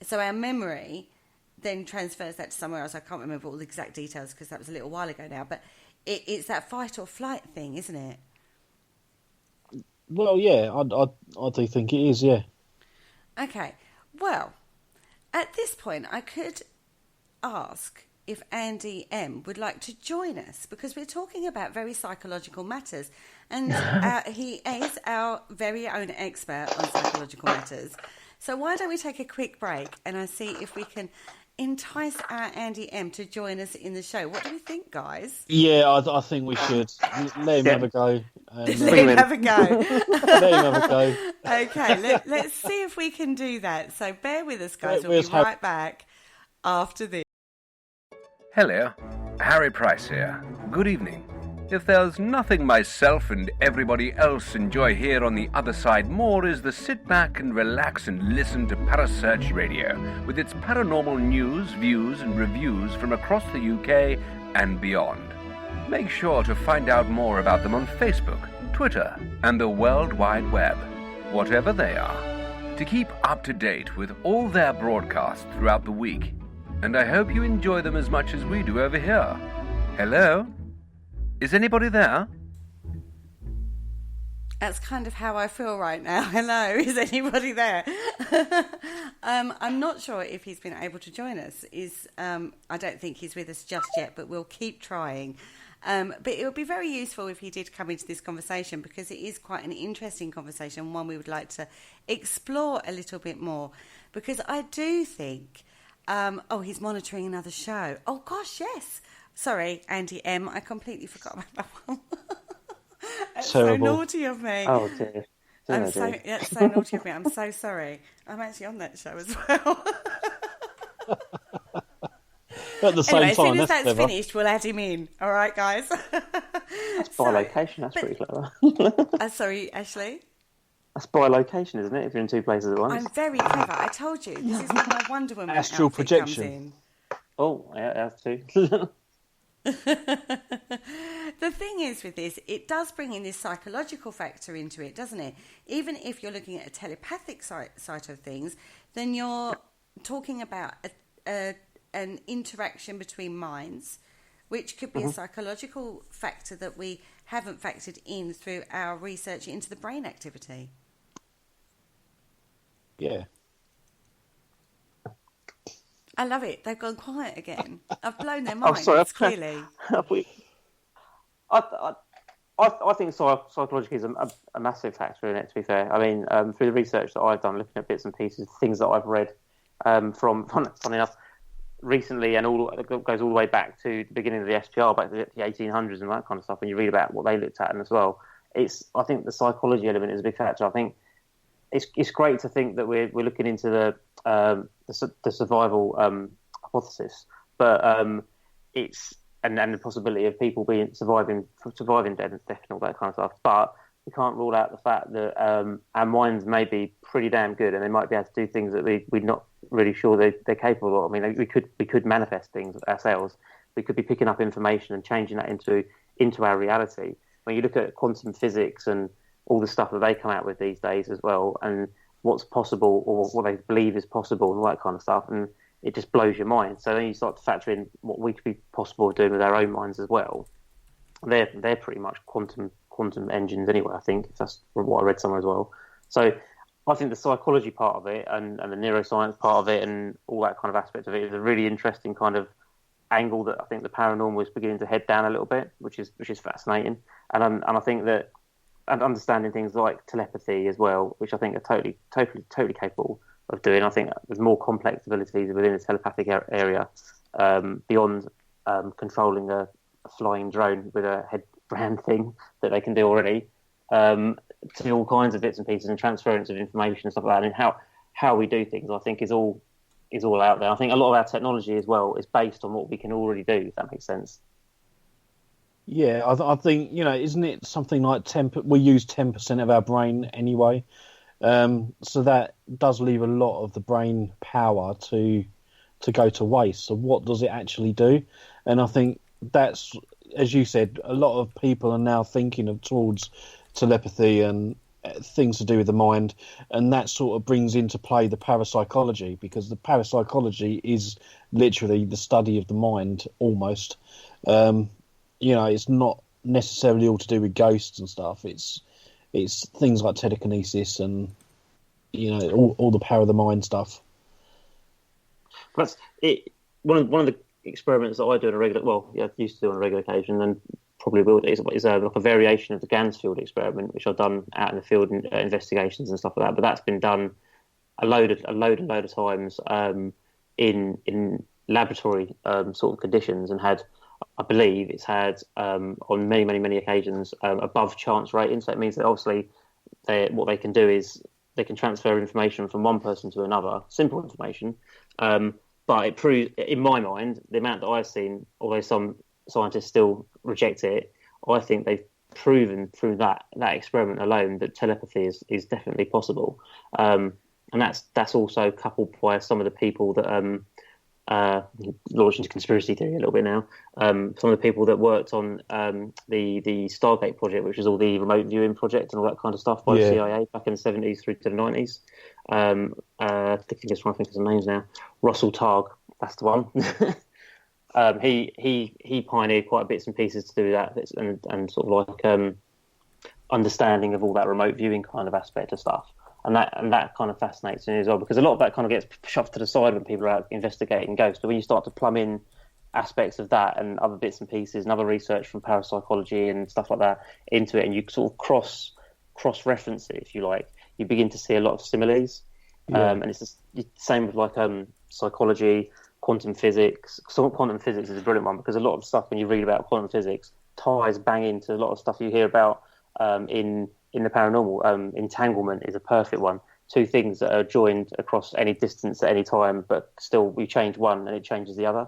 Speaker 3: So our memory then transfers that to somewhere else. I can't remember all the exact details because that was a little while ago now, but it's that fight or flight thing, isn't it?
Speaker 4: Well, yeah, I do think it is, yeah.
Speaker 3: Okay, well, at this point, I could ask if Andy M would like to join us, because we're talking about very psychological matters, and he is our very own expert on psychological matters. So why don't we take a quick break and I see if we can entice our Andy M to join us in the show. What do we think, guys?
Speaker 4: Yeah, I think we should. Let him have a go.
Speaker 3: Let him have a go.
Speaker 4: Let him have a go.
Speaker 3: Okay, let's see if we can do that. So bear with us, guys. We'll be right back after this.
Speaker 6: Hello, Harry Price here. Good evening. If there's nothing myself and everybody else enjoy here on the other side more is the sit back and relax and listen to Parasearch Radio with its paranormal news, views and reviews from across the UK and beyond. Make sure to find out more about them on Facebook, Twitter and the World Wide Web, whatever they are, to keep up to date with all their broadcasts throughout the week. And I hope you enjoy them as much as we do over here. Hello? Is anybody there?
Speaker 3: That's kind of how I feel right now. Hello, is anybody there? I'm not sure if he's been able to join us. I don't think he's with us just yet, but we'll keep trying. But it would be very useful if he did come into this conversation, because it is quite an interesting conversation, one we would like to explore a little bit more. Because I do think... he's monitoring another show. Oh, gosh, yes. Sorry, Andy M. I completely forgot about that one. That's
Speaker 4: Terrible.
Speaker 3: so naughty of me.
Speaker 5: Oh, dear.
Speaker 3: That's so naughty of me. I'm so sorry. I'm actually on that show as well.
Speaker 4: At the same
Speaker 3: anyway, as
Speaker 4: time,
Speaker 3: soon as that's
Speaker 4: clever.
Speaker 3: finished, we'll add him in. All right, guys?
Speaker 5: That's by location. That's pretty clever.
Speaker 3: Sorry, Ashley?
Speaker 5: That's by location, isn't it? If you're in two places at once.
Speaker 3: I'm very clever. I told you. This is where my Wonder Woman
Speaker 4: Astral
Speaker 3: outfit
Speaker 4: projection.
Speaker 3: comes in.
Speaker 5: Oh, yeah, that's too.
Speaker 3: The thing is with this, it does bring in this psychological factor into it, doesn't it? Even if you're looking at a telepathic side of things, then you're talking about an interaction between minds, which could be a psychological factor that we haven't factored in through our research into the brain activity.
Speaker 4: Yeah.
Speaker 3: I love it. They've gone quiet again. I've blown their minds, clearly.
Speaker 5: I think psychology is a massive factor in it, to be fair. I mean, through the research that I've done, looking at bits and pieces, things that I've read from, funny enough, recently, and it goes all the way back to the beginning of the SPR, back to the 1800s and that kind of stuff, when you read about what they looked at and as well. I think the psychology element is a big factor. I think it's great to think that we're looking into the survival hypothesis, but and the possibility of people surviving death and all that kind of stuff. But we can't rule out the fact that our minds may be pretty damn good, and they might be able to do things that we're not really sure they're capable of. I mean, we could manifest things ourselves. We could be picking up information and changing that into our reality. When you look at quantum physics and all the stuff that they come out with these days as well, and what's possible or what they believe is possible and all that kind of stuff, and it just blows your mind. So then you start to factor in what we could be possible of doing with our own minds as well. They're pretty much quantum engines anyway, I think, if that's what I read somewhere as well. So I think the psychology part of it and the neuroscience part of it and all that kind of aspect of it is a really interesting kind of angle that I think the paranormal is beginning to head down a little bit, which is fascinating. And I think that, and understanding things like telepathy as well, which I think are totally capable of doing. I think there's more complex abilities within the telepathic area beyond controlling a flying drone with a headband thing that they can do already, to all kinds of bits and pieces and transference of information and stuff like that. And how we do things, I think, is all out there. I think a lot of our technology as well is based on what we can already do, if that makes sense.
Speaker 4: Yeah, I think, isn't it something like we use 10% of our brain anyway, so that does leave a lot of the brain power to go to waste. So what does it actually do? And I think that's, as you said, a lot of people are now thinking towards telepathy and things to do with the mind, and that sort of brings into play the parapsychology, because the parapsychology is literally the study of the mind almost. It's not necessarily all to do with ghosts and stuff. It's things like telekinesis and all the power of the mind stuff.
Speaker 5: That's it. One of the experiments that I do used to do on a regular occasion, and probably will do, is like a variation of the Gansfield experiment, which I've done out in the field in investigations and stuff like that. But that's been done a load of times in laboratory sort of conditions, and I believe it's had on many occasions above chance rating. So it means that obviously what they can do is they can transfer information from one person to another, simple information. But it proves, in my mind, the amount that I've seen, although some scientists still reject it, I think they've proven through that experiment alone that telepathy is definitely possible. And that's also coupled by some of the people that launched into conspiracy theory a little bit now. Some of the people that worked on the Stargate project, which is all the remote viewing project and all that kind of stuff by the CIA back in the 70s through to the 90s. I think I'm just trying to think of some names now. Russell Targ, that's the one. He pioneered quite bits and pieces to do that, and sort of like understanding of all that remote viewing kind of aspect of stuff. And that kind of fascinates me as well, because a lot of that kind of gets shoved to the side when people are out investigating ghosts. But when you start to plumb in aspects of that and other bits and pieces and other research from parapsychology and stuff like that into it, and you sort of cross reference it, if you like, you begin to see a lot of similes. And it's the same with like psychology, quantum physics. So quantum physics is a brilliant one, because a lot of stuff when you read about quantum physics ties bang into a lot of stuff you hear about in the paranormal. Entanglement is a perfect one. Two things that are joined across any distance at any time, but still we change one and it changes the other.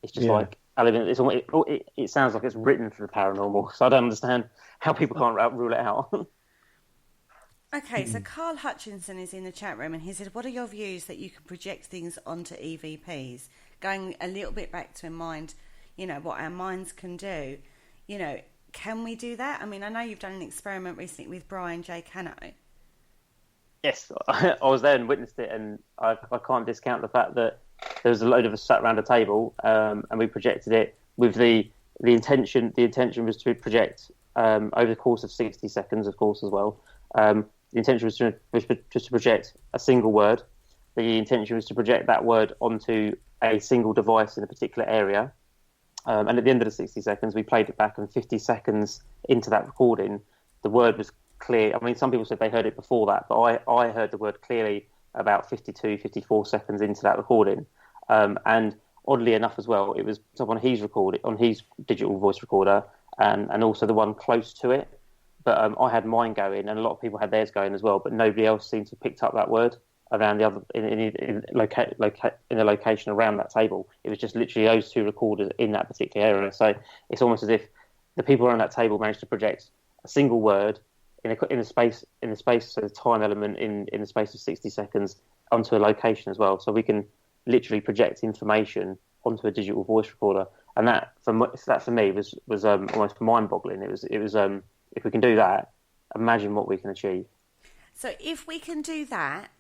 Speaker 5: It's just like it sounds like it's written for the paranormal. So I don't understand how people can't rule it out.
Speaker 3: Okay, so Carl Hutchinson is in the chat room, and he said, what are your views that you can project things onto EVPs? Going a little bit back to in mind, what our minds can do. Can we do that? I mean, I know you've done an experiment recently with Brian J. Cano. Yes,
Speaker 5: I was there and witnessed it, and I can't discount the fact that there was a load of us sat around a table, and we projected it with the intention. The intention was to project over the course of 60 seconds, of course, as well. The intention was just to project a single word. The intention was to project that word onto a single device in a particular area. And at the end of the 60 seconds, we played it back, and 50 seconds into that recording, the word was clear. I mean, some people said they heard it before that, but I heard the word clearly about 52, 54 seconds into that recording. And oddly enough as well, it was on his digital voice recorder, and also the one close to it. But I had mine going, and a lot of people had theirs going as well, but nobody else seemed to have picked up that word. around the other in the location around that table. It was just literally those two recorders in that particular area. So it's almost as if the people around that table managed to project a single word in the space, so the time element in the space of 60 seconds onto a location as well. So we can literally project information onto a digital voice recorder, and that for me was almost mind-boggling. It was if we can do that, imagine what we can achieve.
Speaker 3: So if we can do that,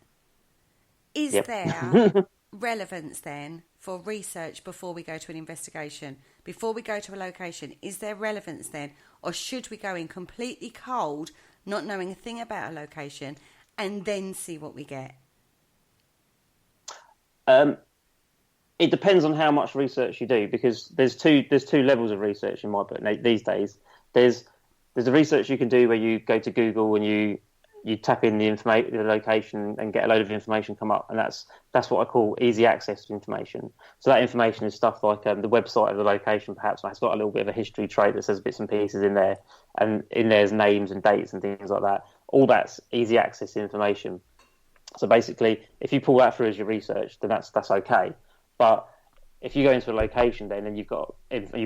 Speaker 3: is there relevance then for research before we go to an investigation, before we go to a location? Is there relevance then, or should we go in completely cold, not knowing a thing about a location, and then see what we get?
Speaker 5: It depends on how much research you do, because there's two levels of research in my book these days. There's the research you can do where you go to Google and you tap in the location and get a load of information come up, and that's what I call easy access to information. So that information is stuff like the website of the location, perhaps, and it's got a little bit of a history trait that says bits and pieces in there, and in there's names and dates and things like that. All that's easy access information. So basically, if you pull that through as your research, then that's okay. But if you go into a location then and you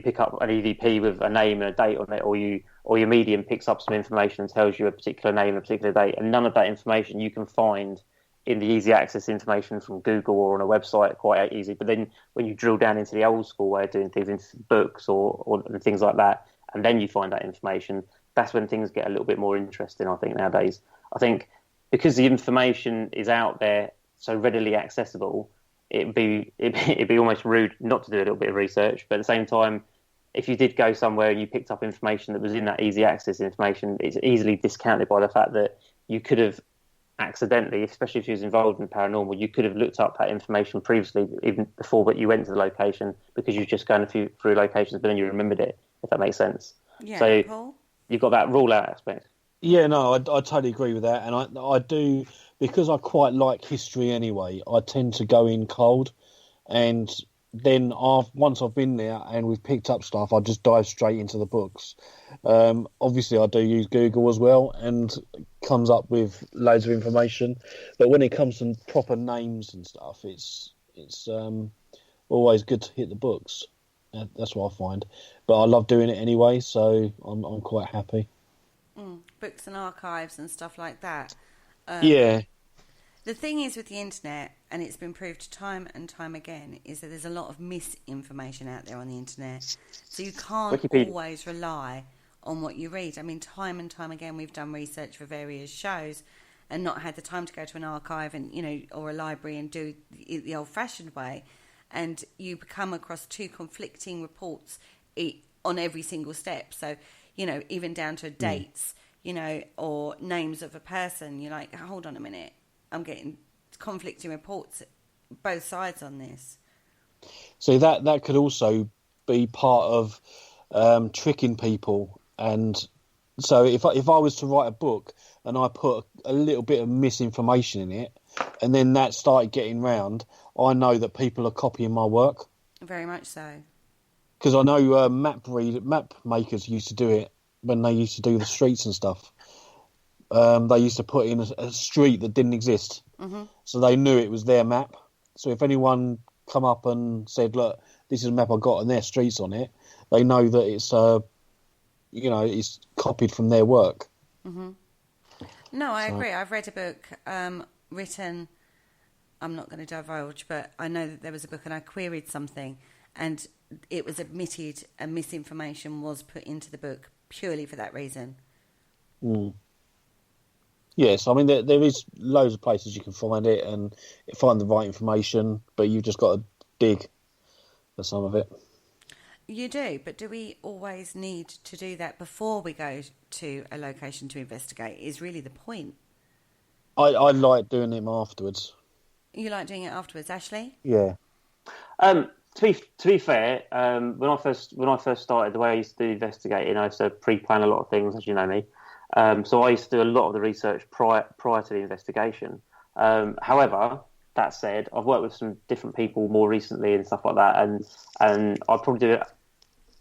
Speaker 5: pick up an EVP with a name and a date on it, or your medium picks up some information and tells you a particular name and a particular date, and none of that information you can find in the easy access information from Google or on a website quite easy. But then when you drill down into the old school way of doing things, into books or things like that, and then you find that information, that's when things get a little bit more interesting, I think, nowadays. I think because the information is out there so readily accessible, it'd be almost rude not to do a little bit of research. But at the same time, if you did go somewhere and you picked up information that was in that easy access information, it's easily discounted by the fact that you could have accidentally, especially if you was involved in paranormal, you could have looked up that information previously, even before but you went to the location, because you've just gone through locations, but then you remembered it, if that makes sense.
Speaker 3: Yeah,
Speaker 5: so
Speaker 3: Paul?
Speaker 5: You've got that rule out aspect.
Speaker 4: Yeah, no, I totally agree with that, and I do, because I quite like history anyway. I tend to go in cold, and then once I've been there and we've picked up stuff, I just dive straight into the books. Obviously, I do use Google as well, and comes up with loads of information. But when it comes to proper names and stuff, it's always good to hit the books. That's what I find. But I love doing it anyway, so I'm quite happy.
Speaker 3: Books and archives and stuff like that.
Speaker 4: Yeah.
Speaker 3: The thing is with the internet, and it's been proved time and time again, is that there's a lot of misinformation out there on the internet. So you can't always rely on what you read. I mean, time and time again, we've done research for various shows and not had the time to go to an archive and, or a library and do it the old-fashioned way. And you come across two conflicting reports on every single step. So, even down to dates, or names of a person. You're like, hold on a minute. I'm getting conflicting reports, both sides on this.
Speaker 4: So that could also be part of tricking people. And so if I was to write a book and I put a little bit of misinformation in it, and then that started getting round, I know that people are copying my work.
Speaker 3: Very much so. Because
Speaker 4: I know map makers used to do it when they used to do the streets and stuff. They used to put in a street that didn't exist. Mm-hmm. So they knew it was their map. So if anyone come up and said, look, this is a map I got and their streets on it, they know that it's, it's copied from their work.
Speaker 3: Mm-hmm. No, I agree. I've read a book written, I'm not going to divulge, but I know that there was a book and I queried something and it was admitted and misinformation was put into the book purely for that reason.
Speaker 4: Mm. Yes, I mean, there is loads of places you can find it and find the right information, but you've just got to dig for some of it.
Speaker 3: You do, but do we always need to do that before we go to a location to investigate is really the point.
Speaker 4: I like doing them afterwards.
Speaker 3: You like doing it afterwards, Ashley?
Speaker 4: Yeah.
Speaker 5: To be fair, when I first started, the way I used to do investigating, I used to pre-plan a lot of things, as you know me. So I used to do a lot of the research prior to the investigation. However, that said, I've worked with some different people more recently and stuff like that, and I'd probably do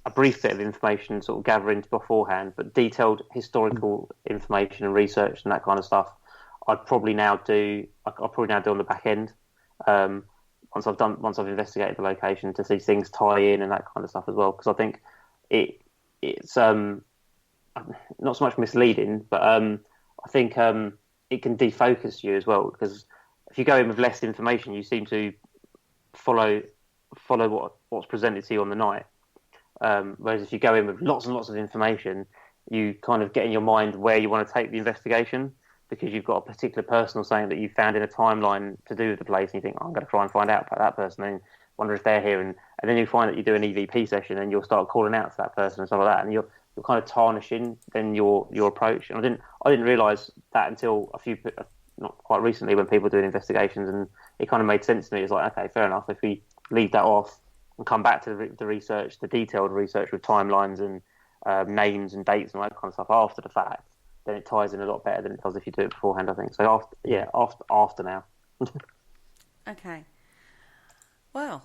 Speaker 5: a brief bit of information sort of gathering beforehand, but detailed historical information and research and that kind of stuff, I'll probably now do on the back end. Once I've investigated the location to see things tie in and that kind of stuff as well, because I think it's not so much misleading, but I think it can defocus you as well, because if you go in with less information, you seem to follow what's presented to you on the night. Whereas if you go in with lots and lots of information, you kind of get in your mind where you want to take the investigation, because you've got a particular person or something that you found in a timeline to do with the place, and you think, I'm going to try and find out about that person and wonder if they're here. And then you find that you do an EVP session and you'll start calling out to that person and stuff like that, and you're kind of tarnishing then your approach. And I didn't realise that until not quite recently, when people were doing investigations, and it kind of made sense to me. It's like, okay, fair enough. If we leave that off and come back to the research, the detailed research with timelines and names and dates and all that kind of stuff after the fact, then it ties in a lot better than it does if you do it beforehand, I think. So after now.
Speaker 3: Okay. Well,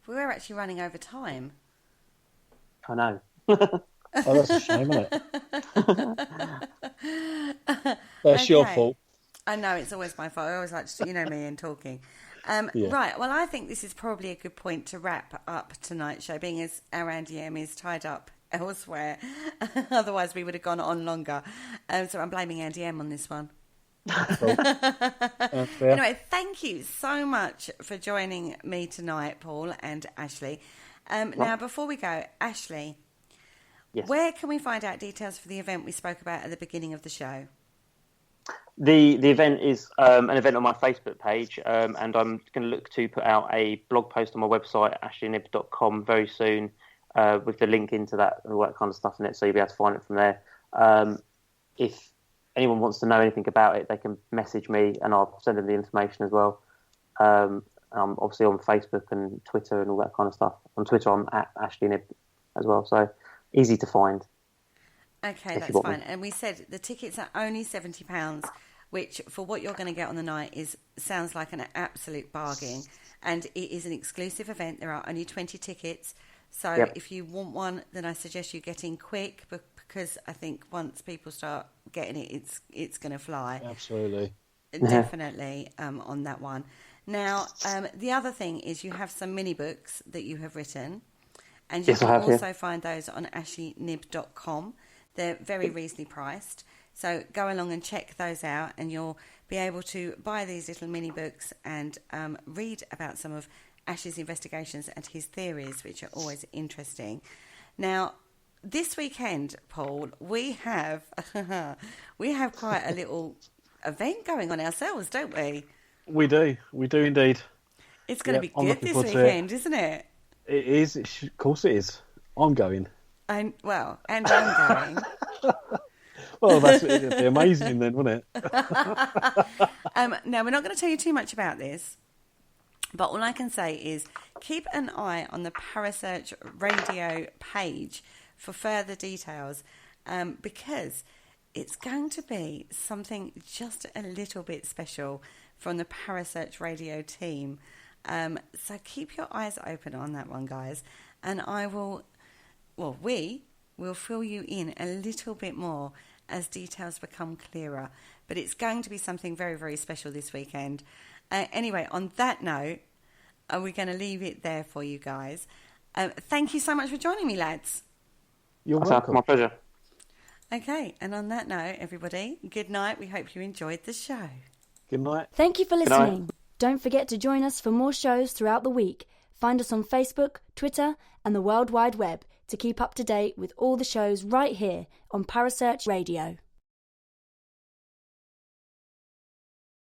Speaker 3: we're actually running over time.
Speaker 5: I know.
Speaker 4: Oh, that's a shame, isn't it? That's your fault.
Speaker 3: I know, it's always my fault. I always like to, me and talking. Right, well, I think this is probably a good point to wrap up tonight's show, being as our Andy M is tied up elsewhere. Otherwise, we would have gone on longer. So I'm blaming Andy M on this one. Anyway, thank you so much for joining me tonight, Paul and Ashley. Now, before we go, Ashley,
Speaker 5: yes,
Speaker 3: where can we find out details for the event we spoke about at the beginning of the show?
Speaker 5: The event is an event on my Facebook page, and I'm going to look to put out a blog post on my website, ashleynibb.com, very soon, with the link into that and all that kind of stuff in it, so you'll be able to find it from there. If anyone wants to know anything about it, they can message me and I'll send them the information as well. I'm obviously on Facebook and Twitter and all that kind of stuff. On Twitter, I'm at Ashley Knibb as well, so easy to find.
Speaker 3: Okay, that's fine. And we said the tickets are only £70, which for what you're going to get on the night sounds like an absolute bargain. And it is an exclusive event. There are only 20 tickets. So if you want one, then I suggest you get in quick, because I think once people start getting it, it's going to fly.
Speaker 4: Absolutely.
Speaker 3: Definitely on that one. Now, the other thing is you have some mini books that you have written, and you can also find those on ashleynibb.com. They're very reasonably priced. So go along and check those out, and you'll be able to buy these little mini books and read about some of Ash's investigations and his theories, which are always interesting. Now, this weekend, Paul, we have quite a little event going on ourselves, don't we?
Speaker 4: We do indeed.
Speaker 3: It's going to be good this weekend, isn't it?
Speaker 4: It is. Of course it is. I'm going.
Speaker 3: And I'm going.
Speaker 4: Well, it'd be amazing then, wouldn't it?
Speaker 3: Now, we're not going to tell you too much about this, but all I can say is keep an eye on the Parasearch Radio page for further details, because it's going to be something just a little bit special from the Parasearch Radio team. So keep your eyes open on that one, guys, and we will fill you in a little bit more as details become clearer. But it's going to be something very, very special this weekend. Anyway, on that note, we're going to leave it there for you guys. Thank you so much for joining me, lads.
Speaker 4: You're welcome.
Speaker 5: My pleasure.
Speaker 3: Okay, and on that note, everybody, good night. We hope you enjoyed the show.
Speaker 4: Good night.
Speaker 2: Thank you for listening. Don't forget to join us for more shows throughout the week. Find us on Facebook, Twitter, and the World Wide Web to keep up to date with all the shows right here on Parasearch Radio.